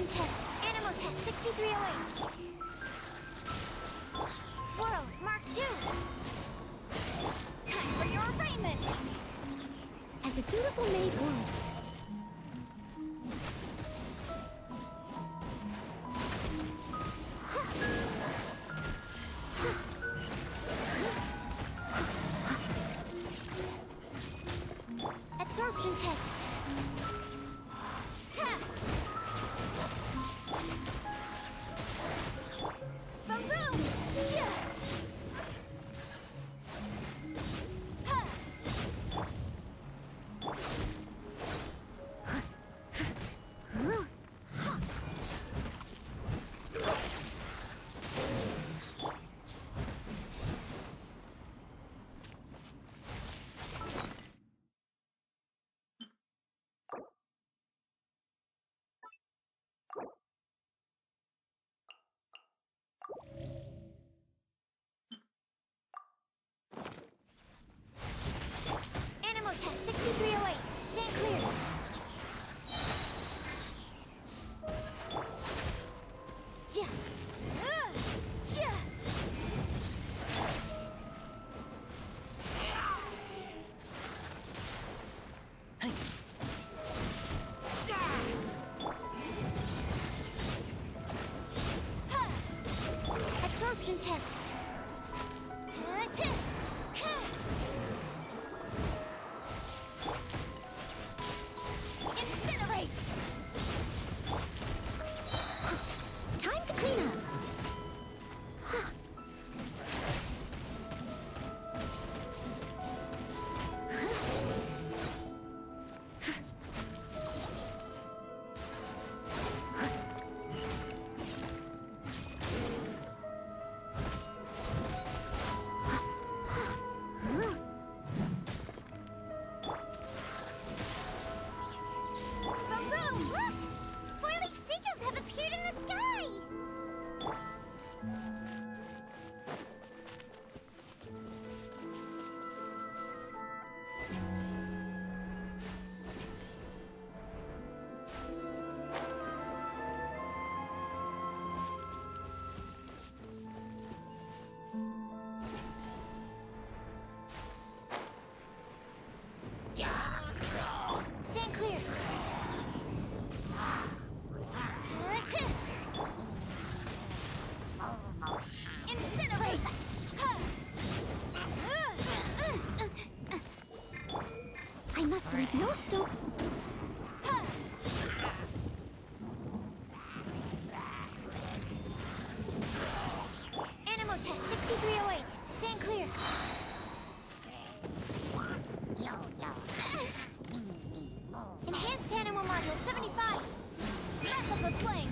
[SPEAKER 1] Absorption test. Animal test 6308. Swirl, Mark 2. Time for your arraignment.
[SPEAKER 4] As a dutiful maid would.
[SPEAKER 1] Absorption test. Ta! Boom! Chia! Ha! Animal test 6308. Stand clear. Ja. Ja. Absorption test. Incinerate!
[SPEAKER 4] Time to clean up.
[SPEAKER 1] Boom! Look! Four-leaf sigils have appeared in the sky! Stand clear. Incinerate!
[SPEAKER 4] I must leave no stone.
[SPEAKER 1] Animal test 6308. Stand clear. Enhanced animal module 75. Wrap up the flame.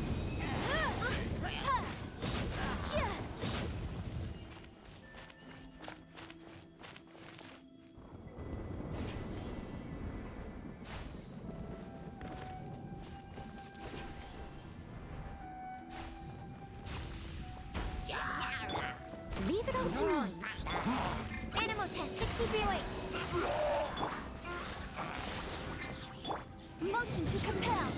[SPEAKER 4] Leave it all to me.
[SPEAKER 1] Animal test 6308. Motion to compel.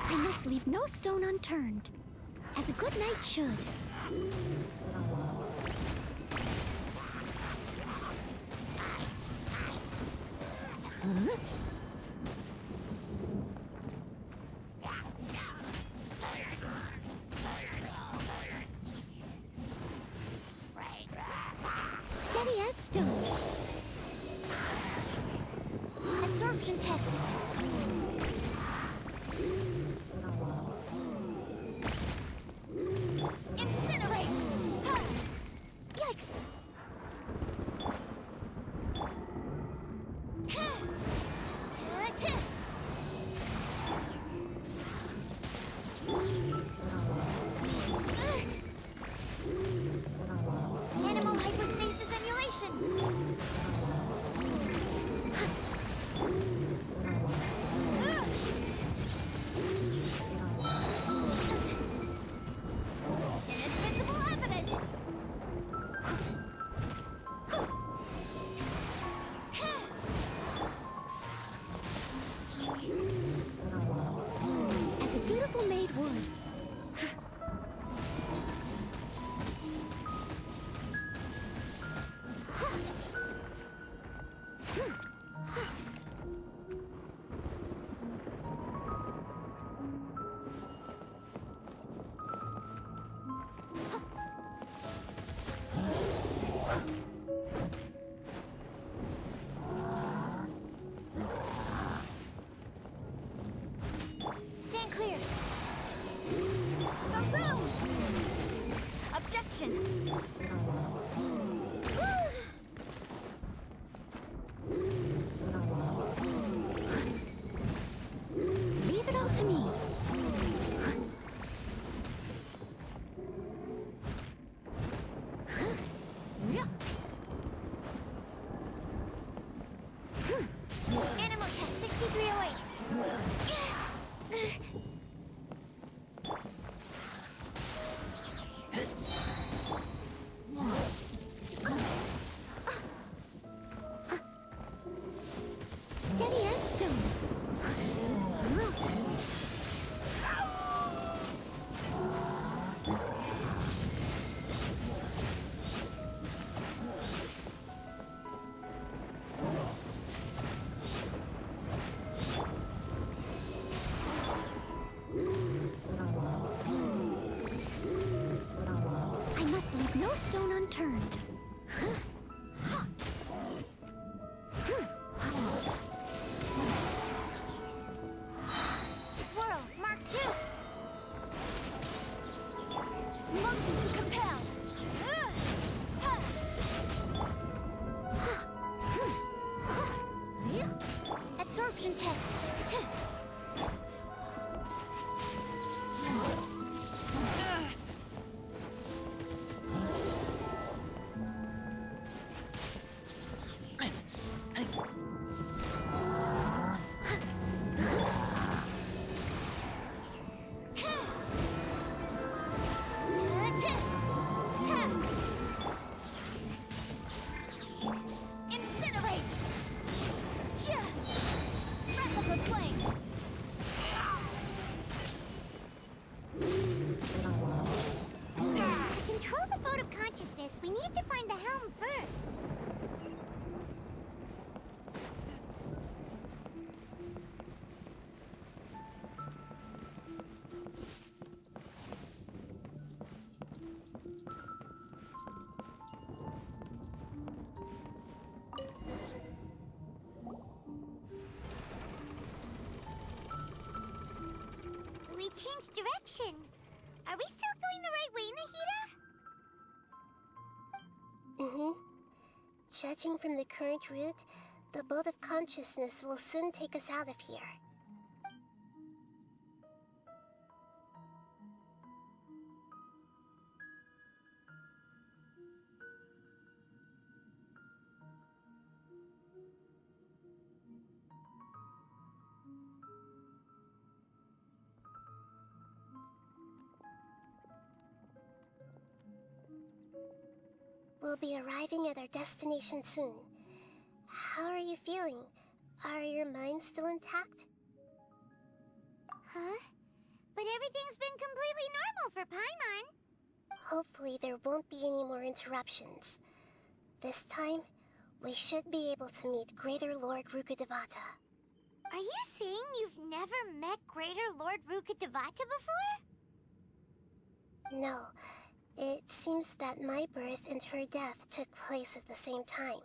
[SPEAKER 4] I must leave no stone unturned, as a good knight should. Huh? Steady as stone.
[SPEAKER 1] Absorption test. Incinerate!
[SPEAKER 4] Yikes! Steady as stone. I must leave no stone unturned.
[SPEAKER 1] Swirl, Mark 2.
[SPEAKER 4] Motion to compel.
[SPEAKER 1] Absorption test.
[SPEAKER 4] Incinerate! Breath of the flame!
[SPEAKER 1] To control the boat of consciousness, we need to find the helm first. We changed direction. Are we still going the right way, Nahida?
[SPEAKER 2] Mm-hmm. Judging from the current route, the boat of consciousness will soon take us out of here. We'll be arriving at our destination soon. How are you feeling? Are your minds still intact?
[SPEAKER 1] Huh? But everything's been completely normal for Paimon.
[SPEAKER 2] Hopefully there won't be any more interruptions. This time, we should be able to meet Greater Lord Rukkhadevata.
[SPEAKER 1] Are you saying you've never met Greater Lord Rukkhadevata before?
[SPEAKER 2] No, it seems that my birth and her death took place at the same time.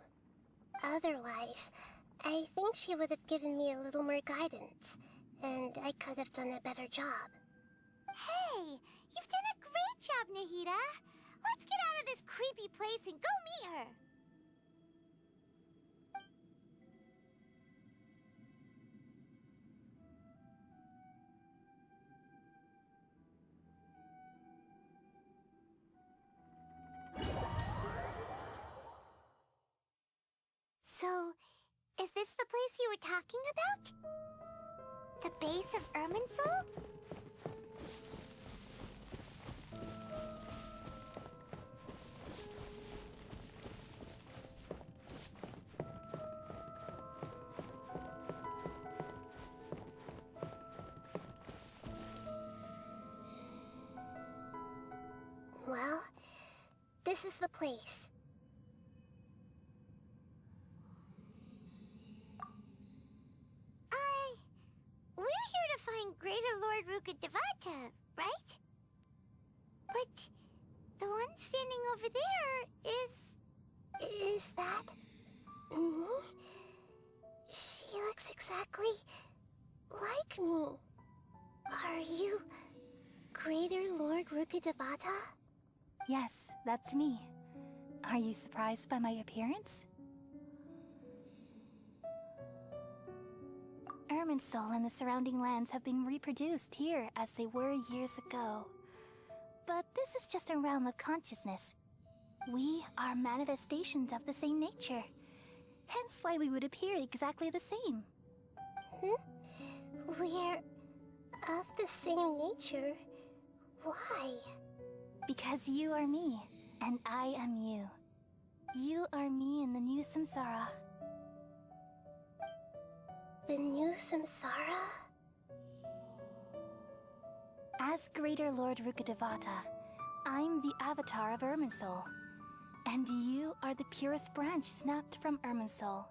[SPEAKER 2] Otherwise, I think she would have given me a little more guidance, and I could have done a better job.
[SPEAKER 1] Hey, you've done a great job, Nahida. Let's get out of this creepy place and go meet her. So, is this the place you were talking about? The base of Irminsul?
[SPEAKER 2] Well, this is the place.
[SPEAKER 1] We're here to find Greater Lord Rukkhadevata, right? But the one standing over there is...
[SPEAKER 2] Is that... me? She looks exactly like me. Are you Greater Lord Rukkhadevata?
[SPEAKER 4] Yes, that's me. Are you surprised by my appearance? Irminsul and the surrounding lands have been reproduced here as they were years ago. But this is just a realm of consciousness. We are manifestations of the same nature. Hence why we would appear exactly the same.
[SPEAKER 2] We're... Of the same nature? Why?
[SPEAKER 4] Because you are me, and I am you. You are me in the new samsara.
[SPEAKER 2] The new samsara?
[SPEAKER 4] As Greater Lord Rukkhadevata, I'm the avatar of Irminsul. And you are the purest branch snapped from Irminsul.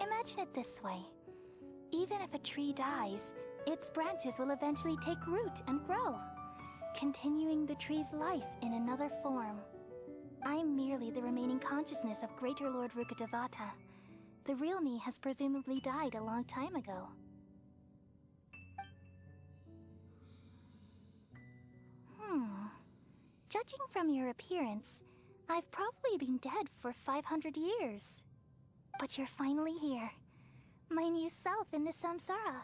[SPEAKER 4] Imagine it this way. Even if a tree dies, its branches will eventually take root and grow, continuing the tree's life in another form. I'm merely the remaining consciousness of Greater Lord Rukkhadevata. The real me has presumably died a long time ago. Judging from your appearance, I've probably been dead for 500 years. But you're finally here. My new self in the samsara.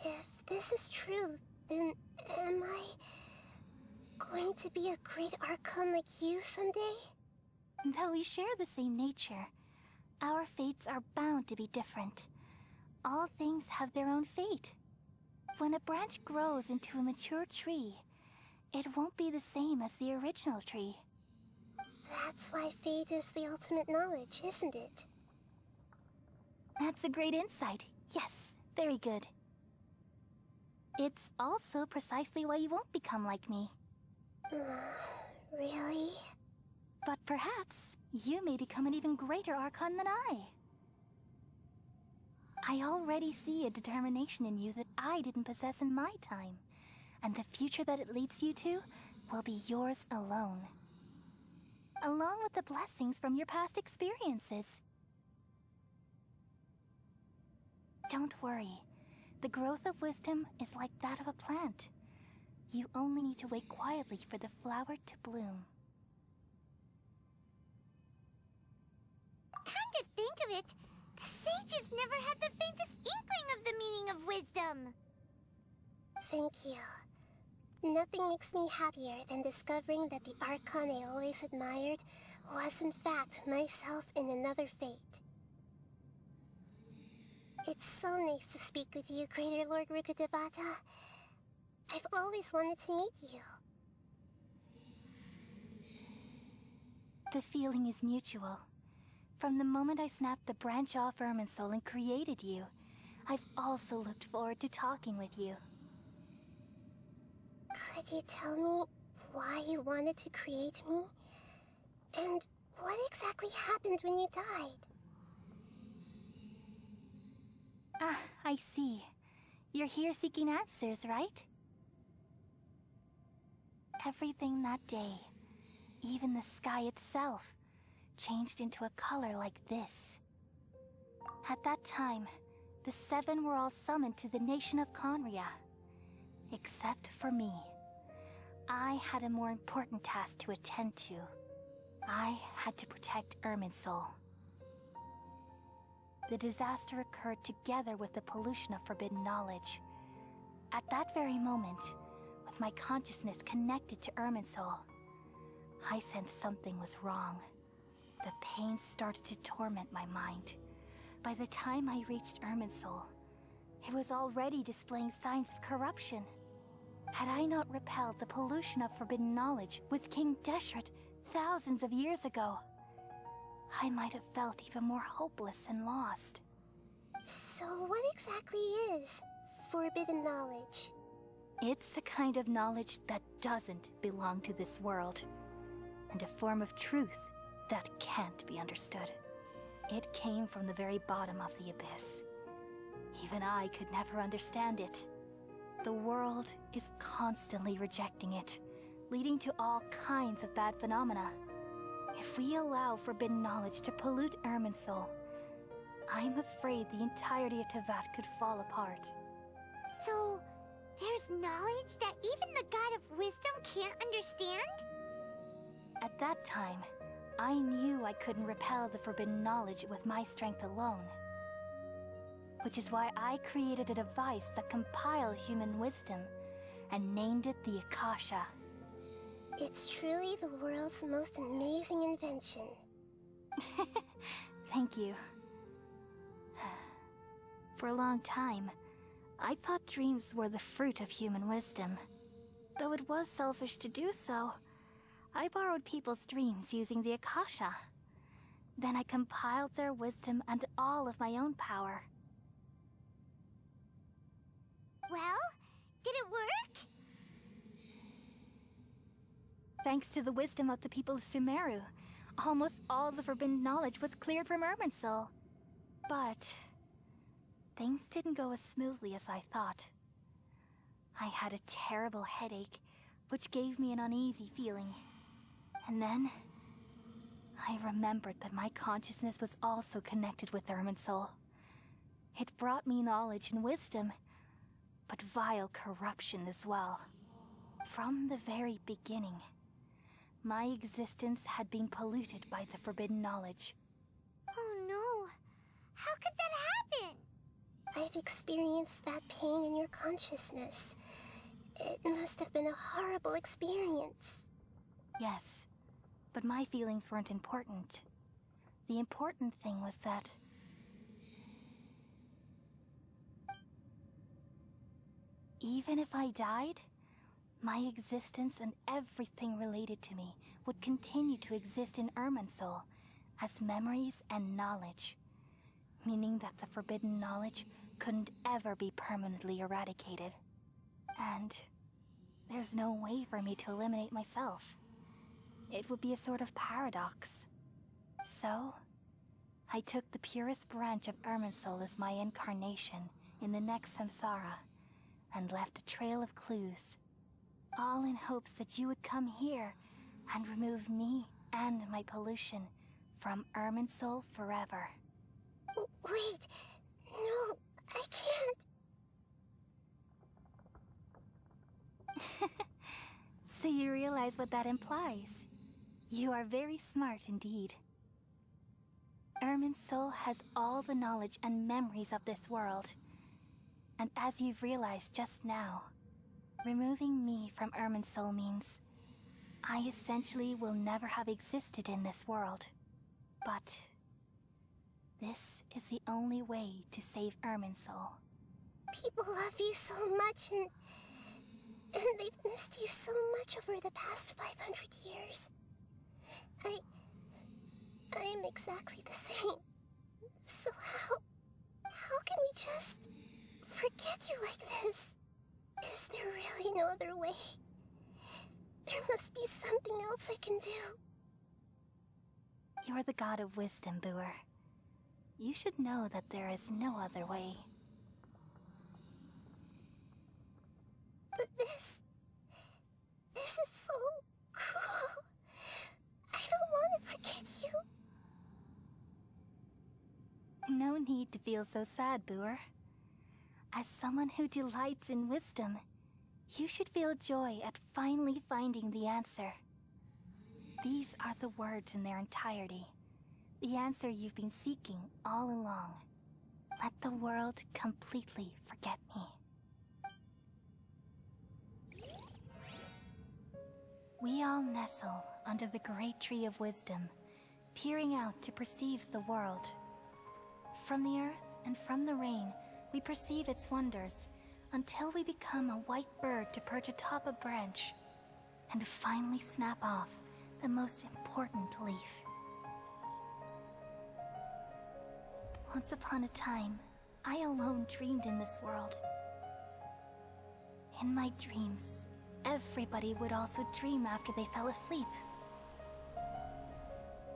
[SPEAKER 2] If this is true, then am I going to be a great Archon like you someday?
[SPEAKER 4] Though we share the same nature, our fates are bound to be different. All things have their own fate. When a branch grows into a mature tree, it won't be the same as the original tree.
[SPEAKER 2] That's why fate is the ultimate knowledge, isn't it?
[SPEAKER 4] That's a great insight. Yes, very good. It's also precisely why you won't become like me.
[SPEAKER 2] Really?
[SPEAKER 4] But perhaps you may become an even greater Archon than I. I already see a determination in you that I didn't possess in my time, and the future that it leads you to will be yours alone. Along with the blessings from your past experiences. Don't worry. The growth of wisdom is like that of a plant. You only need to wait quietly for the flower to bloom.
[SPEAKER 1] Come to think of it, the sages never had the faintest inkling of the meaning of wisdom.
[SPEAKER 2] Thank you. Nothing makes me happier than discovering that the Archon I always admired was in fact myself in another fate. It's so nice to speak with you, Greater Lord Rukkhadevata. I've always wanted to meet you.
[SPEAKER 4] The feeling is mutual. From the moment I snapped the branch off Irminsul and created you, I've also looked forward to talking with you.
[SPEAKER 2] Could you tell me why you wanted to create me? And what exactly happened when you died?
[SPEAKER 4] Ah, I see. You're here seeking answers, right? Everything that day, even the sky itself, changed into a color like this. At that time, the seven were all summoned to the nation of Conria. Except for me. I had a more important task to attend to. I had to protect Irminsul. The disaster occurred together with the pollution of forbidden knowledge. At that very moment, with my consciousness connected to Irminsul, I sensed something was wrong. The pain started to torment my mind. By the time I reached Irminsul, it was already displaying signs of corruption. Had I not repelled the pollution of forbidden knowledge with King Deshret thousands of years ago, I might have felt even more hopeless and lost.
[SPEAKER 2] So what exactly is forbidden knowledge?
[SPEAKER 4] It's a kind of knowledge that doesn't belong to this world, and a form of truth that can't be understood. It came from the very bottom of the abyss. Even I could never understand it. The world is constantly rejecting it, leading to all kinds of bad phenomena. If we allow forbidden knowledge to pollute Irminsul, I'm afraid the entirety of Tevat could fall apart.
[SPEAKER 1] So, there's knowledge that even the God of Wisdom can't understand?
[SPEAKER 4] At that time, I knew I couldn't repel the forbidden knowledge with my strength alone. Which is why I created a device that compiled human wisdom and named it the Akasha.
[SPEAKER 2] It's truly the world's most amazing invention.
[SPEAKER 4] Thank you. For a long time, I thought dreams were the fruit of human wisdom. Though it was selfish to do so, I borrowed people's dreams using the Akasha. Then I compiled their wisdom and all of my own power.
[SPEAKER 1] Well, did it work?
[SPEAKER 4] Thanks to the wisdom of the people of Sumeru, almost all the forbidden knowledge was cleared from Irminsul. But things didn't go as smoothly as I thought. I had a terrible headache, which gave me an uneasy feeling. And then I remembered that my consciousness was also connected with Irminsul. It brought me knowledge and wisdom, but vile corruption as well. From the very beginning, my existence had been polluted by the forbidden knowledge.
[SPEAKER 1] Oh no. How could that happen?
[SPEAKER 2] I've experienced that pain in your consciousness. It must have been a horrible experience.
[SPEAKER 4] Yes, but my feelings weren't important. The important thing was that even if I died, my existence and everything related to me would continue to exist in Irminsul as memories and knowledge, meaning that the forbidden knowledge couldn't ever be permanently eradicated. And there's no way for me to eliminate myself. It would be a sort of paradox. So, I took the purest branch of Irminsul as my incarnation in the next samsara, and left a trail of clues, all in hopes that you would come here and remove me and my pollution from Irminsul forever.
[SPEAKER 2] Wait, no, I can't.
[SPEAKER 4] So you realize what that implies. You are very smart indeed. Irminsul has all the knowledge and memories of this world. And as you've realized just now, removing me from Irminsul means I essentially will never have existed in this world. But this is the only way to save Irminsul.
[SPEAKER 2] People love you so much, and they've missed you so much over the past 500 years. I am exactly the same. So how can we just forget you like this? Is there really no other way? There must be something else I can do.
[SPEAKER 4] You're the god of wisdom, Booer. You should know that there is no other way.
[SPEAKER 2] But this is so cruel. I don't want to forget you.
[SPEAKER 4] No need to feel so sad, Booer. As someone who delights in wisdom, you should feel joy at finally finding the answer. These are the words in their entirety. The answer you've been seeking all along. Let the world completely forget me. We all nestle under the great tree of wisdom, peering out to perceive the world. From the earth and from the rain, we perceive its wonders, until we become a white bird to perch atop a branch, and finally snap off the most important leaf. Once upon a time, I alone dreamed in this world. In my dreams, everybody would also dream after they fell asleep.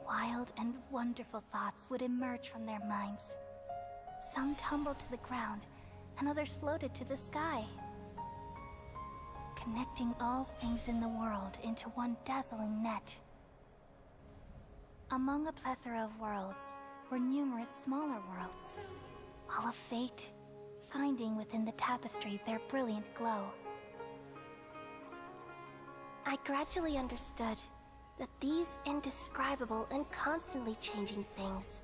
[SPEAKER 4] Wild and wonderful thoughts would emerge from their minds. Some tumbled to the ground, and others floated to the sky, connecting all things in the world into one dazzling net. Among a plethora of worlds were numerous smaller worlds, all of fate, finding within the tapestry their brilliant glow. I gradually understood that these indescribable and constantly changing things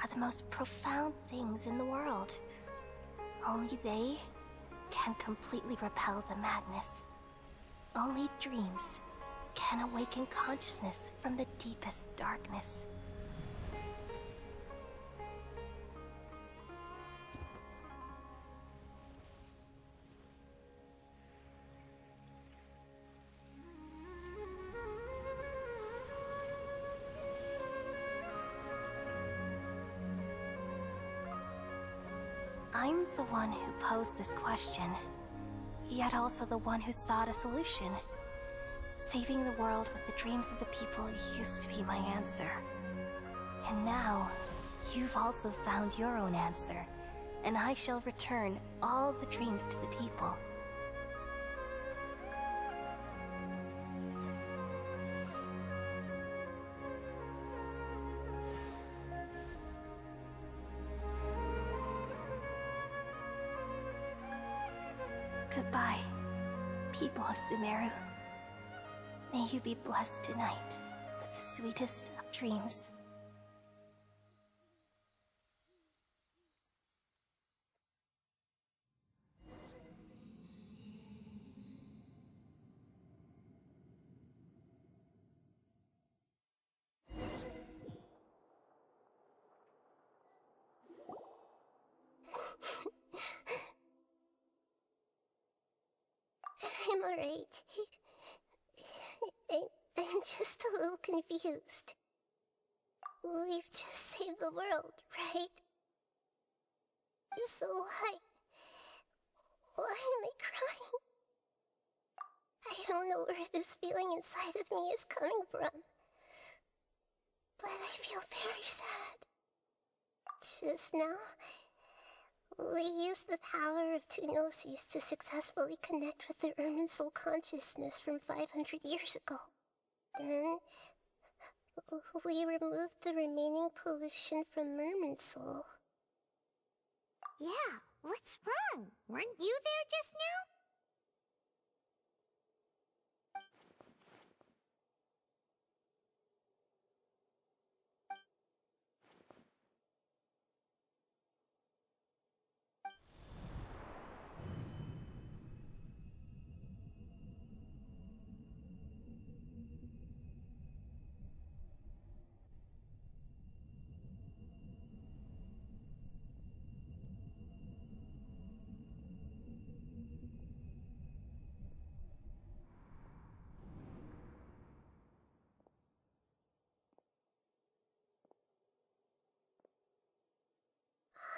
[SPEAKER 4] are the most profound things in the world. Only they can completely repel the madness. Only dreams can awaken consciousness from the deepest darkness. I'm the one who posed this question, yet also the one who sought a solution. Saving the world with the dreams of the people used to be my answer. And now, you've also found your own answer, and I shall return all the dreams to the people. Goodbye, people of Sumeru. May you be blessed tonight with the sweetest of dreams.
[SPEAKER 2] I'm alright. I'm just a little confused. We've just saved the world, right? So why am I crying? I don't know where this feeling inside of me is coming from, but I feel very sad. Just now, we used the power of two gnosis to successfully connect with the Ermin soul consciousness from 500 years ago. Then, we removed the remaining pollution from Merman soul.
[SPEAKER 1] Yeah, what's wrong? Weren't you there just now?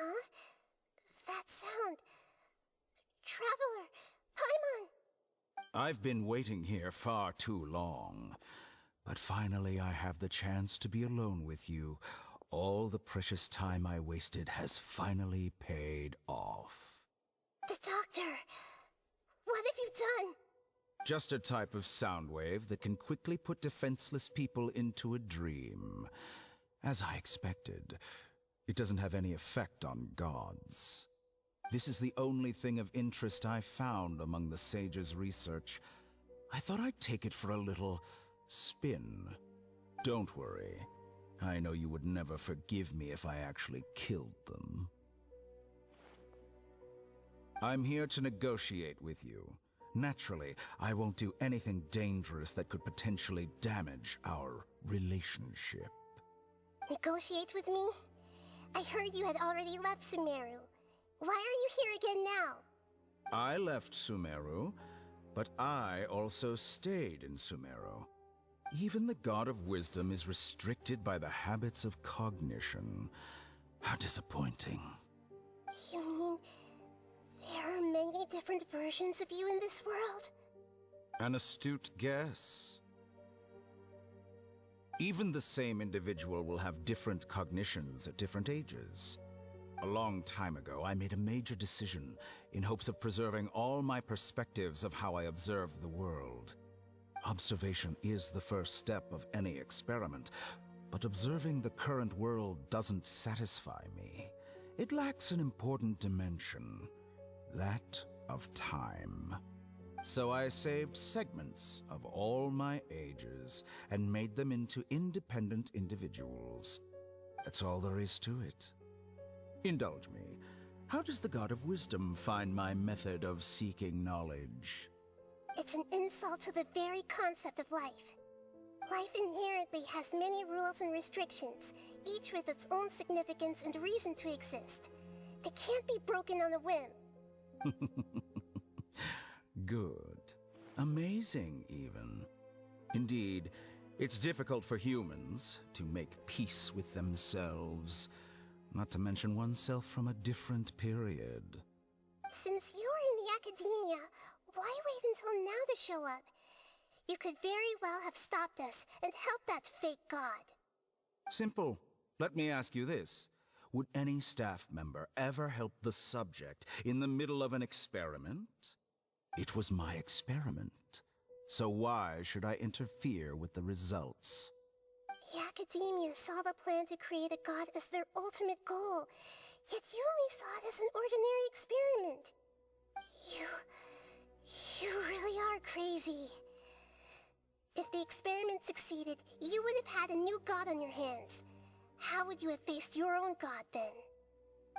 [SPEAKER 2] Huh? That sound. Traveler! Paimon!
[SPEAKER 3] I've been waiting here far too long. But finally I have the chance to be alone with you. All the precious time I wasted has finally paid off.
[SPEAKER 2] The doctor! What have you done?
[SPEAKER 3] Just a type of sound wave that can quickly put defenseless people into a dream. As I expected, it doesn't have any effect on gods. This is the only thing of interest I found among the sage's research. I thought I'd take it for a little spin. Don't worry. I know you would never forgive me if I actually killed them. I'm here to negotiate with you. Naturally, I won't do anything dangerous that could potentially damage our relationship.
[SPEAKER 2] Negotiate with me? I heard you had already left Sumeru. Why are you here again now?
[SPEAKER 3] I left Sumeru, but I also stayed in Sumeru. Even the God of Wisdom is restricted by the habits of cognition. How disappointing.
[SPEAKER 2] You mean there are many different versions of you in this world?
[SPEAKER 3] An astute guess. Even the same individual will have different cognitions at different ages. A long time ago, I made a major decision in hopes of preserving all my perspectives of how I observed the world. Observation is the first step of any experiment, but observing the current world doesn't satisfy me. It lacks an important dimension, that of time. So I saved segments of all my ages and made them into independent individuals. That's all there is to it. Indulge me. How does the God of Wisdom find my method of seeking knowledge?
[SPEAKER 2] It's an insult to the very concept of life. Life inherently has many rules and restrictions, each with its own significance and reason to exist. They can't be broken on a whim.
[SPEAKER 3] Good. Amazing, even. Indeed, it's difficult for humans to make peace with themselves. Not to mention oneself from a different period.
[SPEAKER 2] Since you were in the academia, why wait until now to show up? You could very well have stopped us and helped that fake god.
[SPEAKER 3] Simple. Let me ask you this. Would any staff member ever help the subject in the middle of an experiment? It was my experiment. So why should I interfere with the results?
[SPEAKER 2] The academia saw the plan to create a god as their ultimate goal, yet you only saw it as an ordinary experiment. You really are crazy. If the experiment succeeded, you would have had a new god on your hands. How would you have faced your own god then?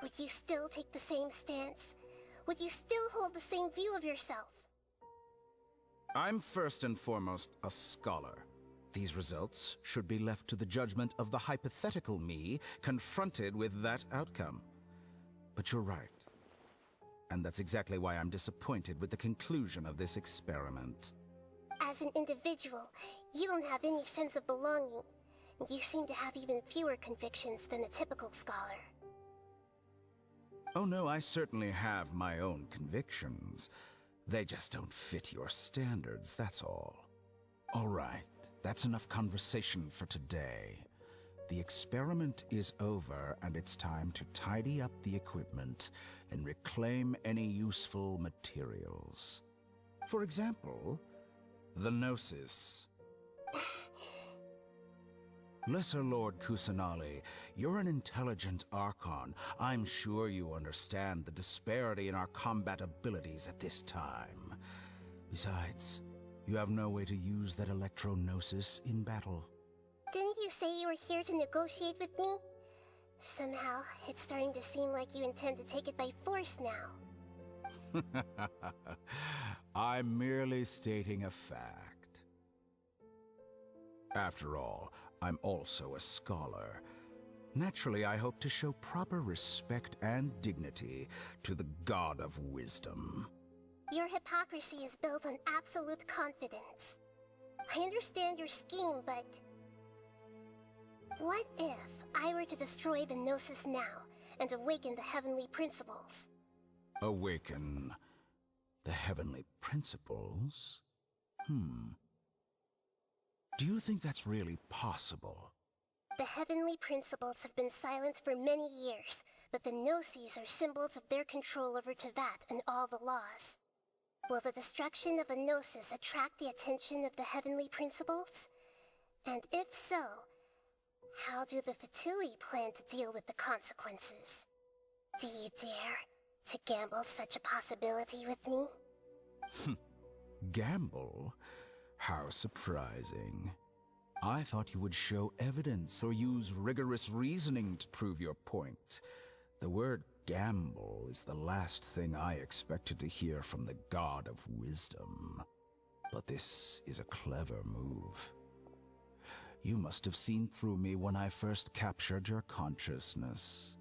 [SPEAKER 2] Would you still take the same stance? Would you still hold the same view of yourself?
[SPEAKER 3] I'm first and foremost a scholar. These results should be left to the judgment of the hypothetical me confronted with that outcome. But you're right. And that's exactly why I'm disappointed with the conclusion of this experiment.
[SPEAKER 2] As an individual, you don't have any sense of belonging. You seem to have even fewer convictions than a typical scholar.
[SPEAKER 3] Oh no, I certainly have my own convictions. They just don't fit your standards, that's all. All right, that's enough conversation for today. The experiment is over, and it's time to tidy up the equipment and reclaim any useful materials. For example, the Gnosis. Lesser Lord Kusanali, you're an intelligent Archon. I'm sure you understand the disparity in our combat abilities at this time. Besides, you have no way to use that Electro-Gnosis in battle.
[SPEAKER 2] Didn't you say you were here to negotiate with me? Somehow, it's starting to seem like you intend to take it by force now.
[SPEAKER 3] I'm merely stating a fact. After all, I'm also a scholar. Naturally, I hope to show proper respect and dignity to the God of Wisdom.
[SPEAKER 2] Your hypocrisy is built on absolute confidence. I understand your scheme, but... what if I were to destroy the Gnosis now and awaken the heavenly principles?
[SPEAKER 3] Awaken the heavenly principles? Do you think that's really possible?
[SPEAKER 2] The heavenly principles have been silent for many years, but the Gnosis are symbols of their control over Teyvat and all the laws. Will the destruction of a Gnosis attract the attention of the heavenly principles? And if so, how do the Fatui plan to deal with the consequences? Do you dare to gamble such a possibility with me?
[SPEAKER 3] Gamble? How surprising. I thought you would show evidence or use rigorous reasoning to prove your point. The word gamble is the last thing I expected to hear from the God of Wisdom. But this is a clever move. You must have seen through me when I first captured your consciousness.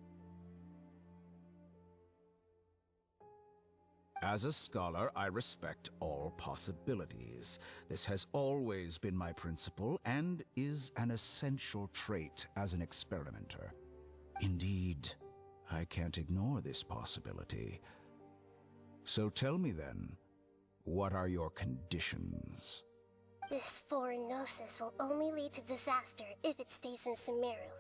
[SPEAKER 3] As a scholar, I respect all possibilities. This has always been my principle and is an essential trait as an experimenter. Indeed, I can't ignore this possibility. So tell me then, what are your conditions?
[SPEAKER 2] This foreign Gnosis will only lead to disaster if it stays in Sumeru.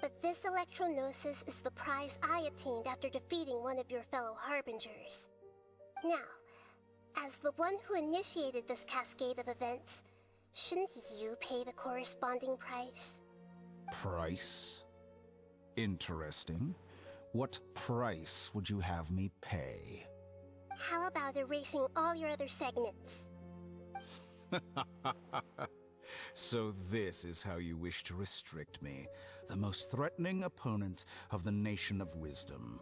[SPEAKER 2] But this Electro-Gnosis is the prize I obtained after defeating one of your fellow Harbingers. Now, as the one who initiated this cascade of events, shouldn't you pay the corresponding price?
[SPEAKER 3] Price? Interesting. What price would you have me pay?
[SPEAKER 2] How about erasing all your other segments?
[SPEAKER 3] So this is how you wish to restrict me, the most threatening opponent of the Nation of Wisdom.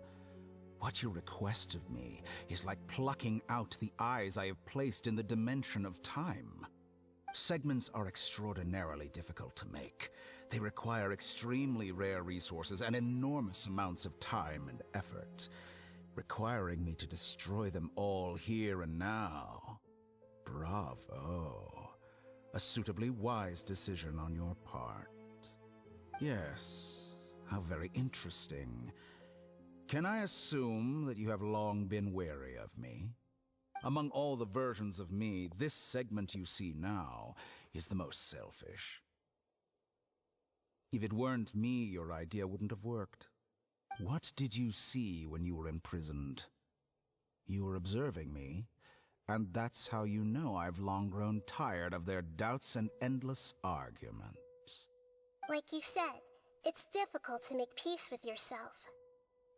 [SPEAKER 3] What you request of me is like plucking out the eyes I have placed in the dimension of time. Segments are extraordinarily difficult to make. They require extremely rare resources and enormous amounts of time and effort, requiring me to destroy them all here and now. Bravo. A suitably wise decision on your part. Yes, How very interesting. Can I assume that you have long been wary of me? Among all the versions of me, this segment you see now is the most selfish. If it weren't me, your idea wouldn't have worked. What did you see when you were imprisoned? You were observing me, and that's how you know I've long grown tired of their doubts and endless arguments.
[SPEAKER 2] Like you said, it's difficult to make peace with yourself.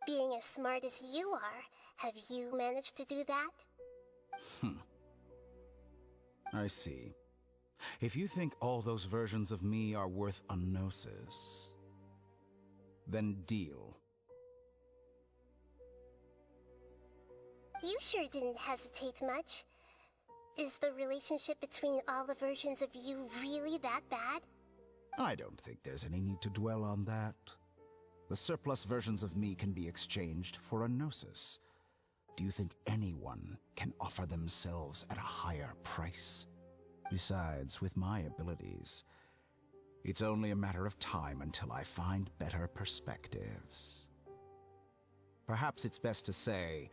[SPEAKER 2] Being as smart as you are, have you managed to do that?
[SPEAKER 3] I see. If you think all those versions of me are worth a gnosis, then deal.
[SPEAKER 2] You sure didn't hesitate much. Is the relationship between all the versions of you really that bad?
[SPEAKER 3] I don't think there's any need to dwell on that. The surplus versions of me can be exchanged for a gnosis. Do you think anyone can offer themselves at a higher price? Besides, with my abilities, it's only a matter of time until I find better perspectives. Perhaps it's best to say,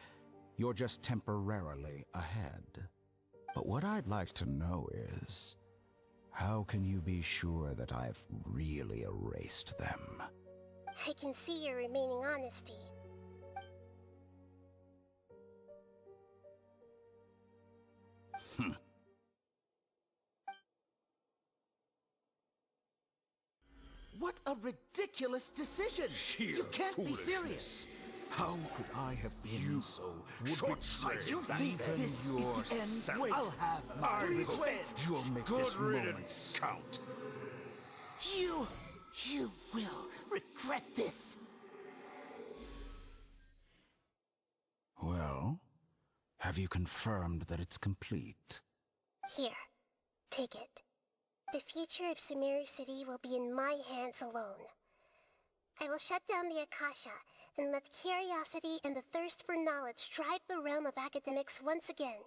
[SPEAKER 3] you're just temporarily ahead. But what I'd like to know is, how can you be sure that I've really erased them?
[SPEAKER 2] I can see your remaining honesty.
[SPEAKER 7] What a ridiculous decision!
[SPEAKER 5] Sheer
[SPEAKER 7] You can't be
[SPEAKER 5] foolishness.
[SPEAKER 7] serious!
[SPEAKER 3] How could I have been so
[SPEAKER 5] short-sighted.
[SPEAKER 7] You think this is the end? I'll have my revenge!
[SPEAKER 3] You'll make
[SPEAKER 5] Good
[SPEAKER 3] this
[SPEAKER 5] riddance.
[SPEAKER 3] moment count.
[SPEAKER 7] You will regret this!
[SPEAKER 3] Well, have you confirmed that it's complete?
[SPEAKER 2] Here, take it. The future of Sumeru City will be in my hands alone. I will shut down the Akasha and let curiosity and the thirst for knowledge drive the realm of academics once again.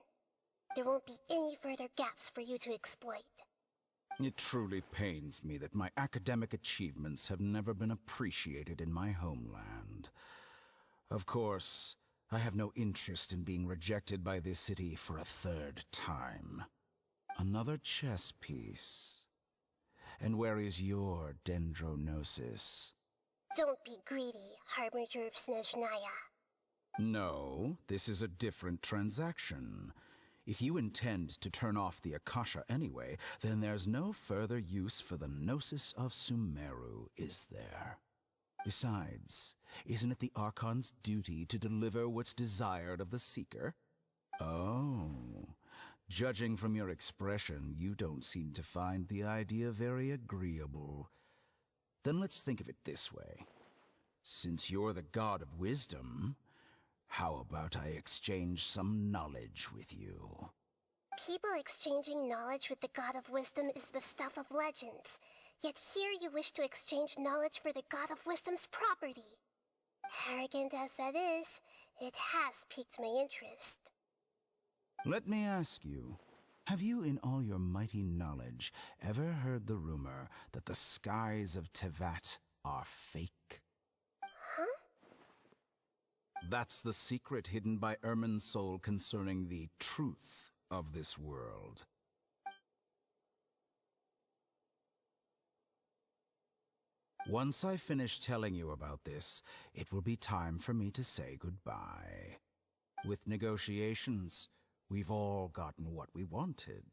[SPEAKER 2] There won't be any further gaps for you to exploit.
[SPEAKER 3] It truly pains me that my academic achievements have never been appreciated in my homeland. Of course, I have no interest in being rejected by this city for a third time. Another chess piece. And where is your dendronosis?
[SPEAKER 2] Don't be greedy, Harbinger of Snezhnaya.
[SPEAKER 3] No, this is a different transaction. If you intend to turn off the Akasha anyway, then there's no further use for the Gnosis of Sumeru, is there? Besides, isn't it the Archon's duty to deliver what's desired of the Seeker? Oh, judging from your expression, you don't seem to find the idea very agreeable. Then let's think of it this way. Since you're the god of wisdom, how about I exchange some knowledge with you?
[SPEAKER 2] People exchanging knowledge with the God of Wisdom is the stuff of legends. Yet here you wish to exchange knowledge for the God of Wisdom's property. Arrogant as that is, it has piqued my interest.
[SPEAKER 3] Let me ask you, have you in all your mighty knowledge ever heard the rumor that the skies of Tevat are fake?
[SPEAKER 2] Huh?
[SPEAKER 3] That's the secret hidden by Ermin's soul concerning the truth of this world. Once I finish telling you about this, it will be time for me to say goodbye. With negotiations, we've all gotten what we wanted.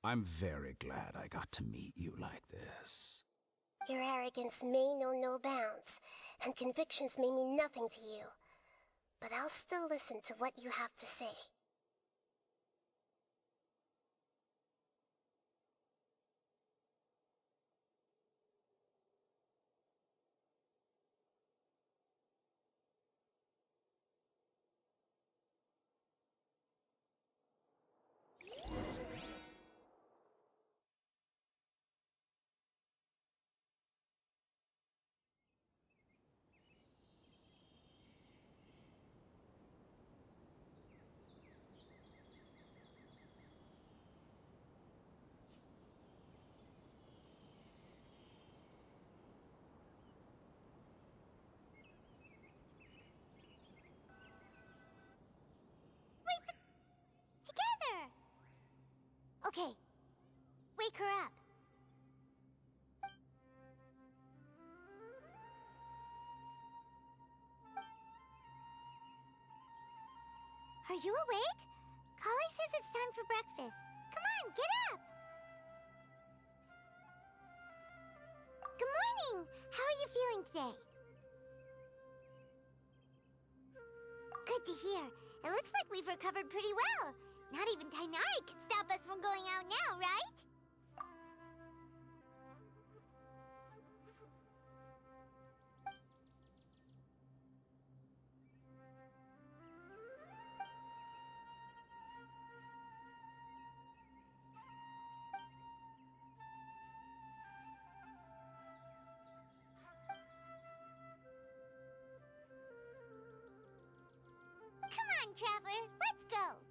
[SPEAKER 3] I'm very glad I got to meet you like this.
[SPEAKER 2] Your arrogance may know no bounds, and convictions may mean nothing to you. But I'll still listen to what you have to say.
[SPEAKER 1] Okay. Wake her up. Are you awake? Kali says it's time for breakfast. Come on, get up! Good morning! How are you feeling today? Good to hear. It looks like we've recovered pretty well. Not even Tainari can stop us from going out now, right? Come on, Traveler, let's go!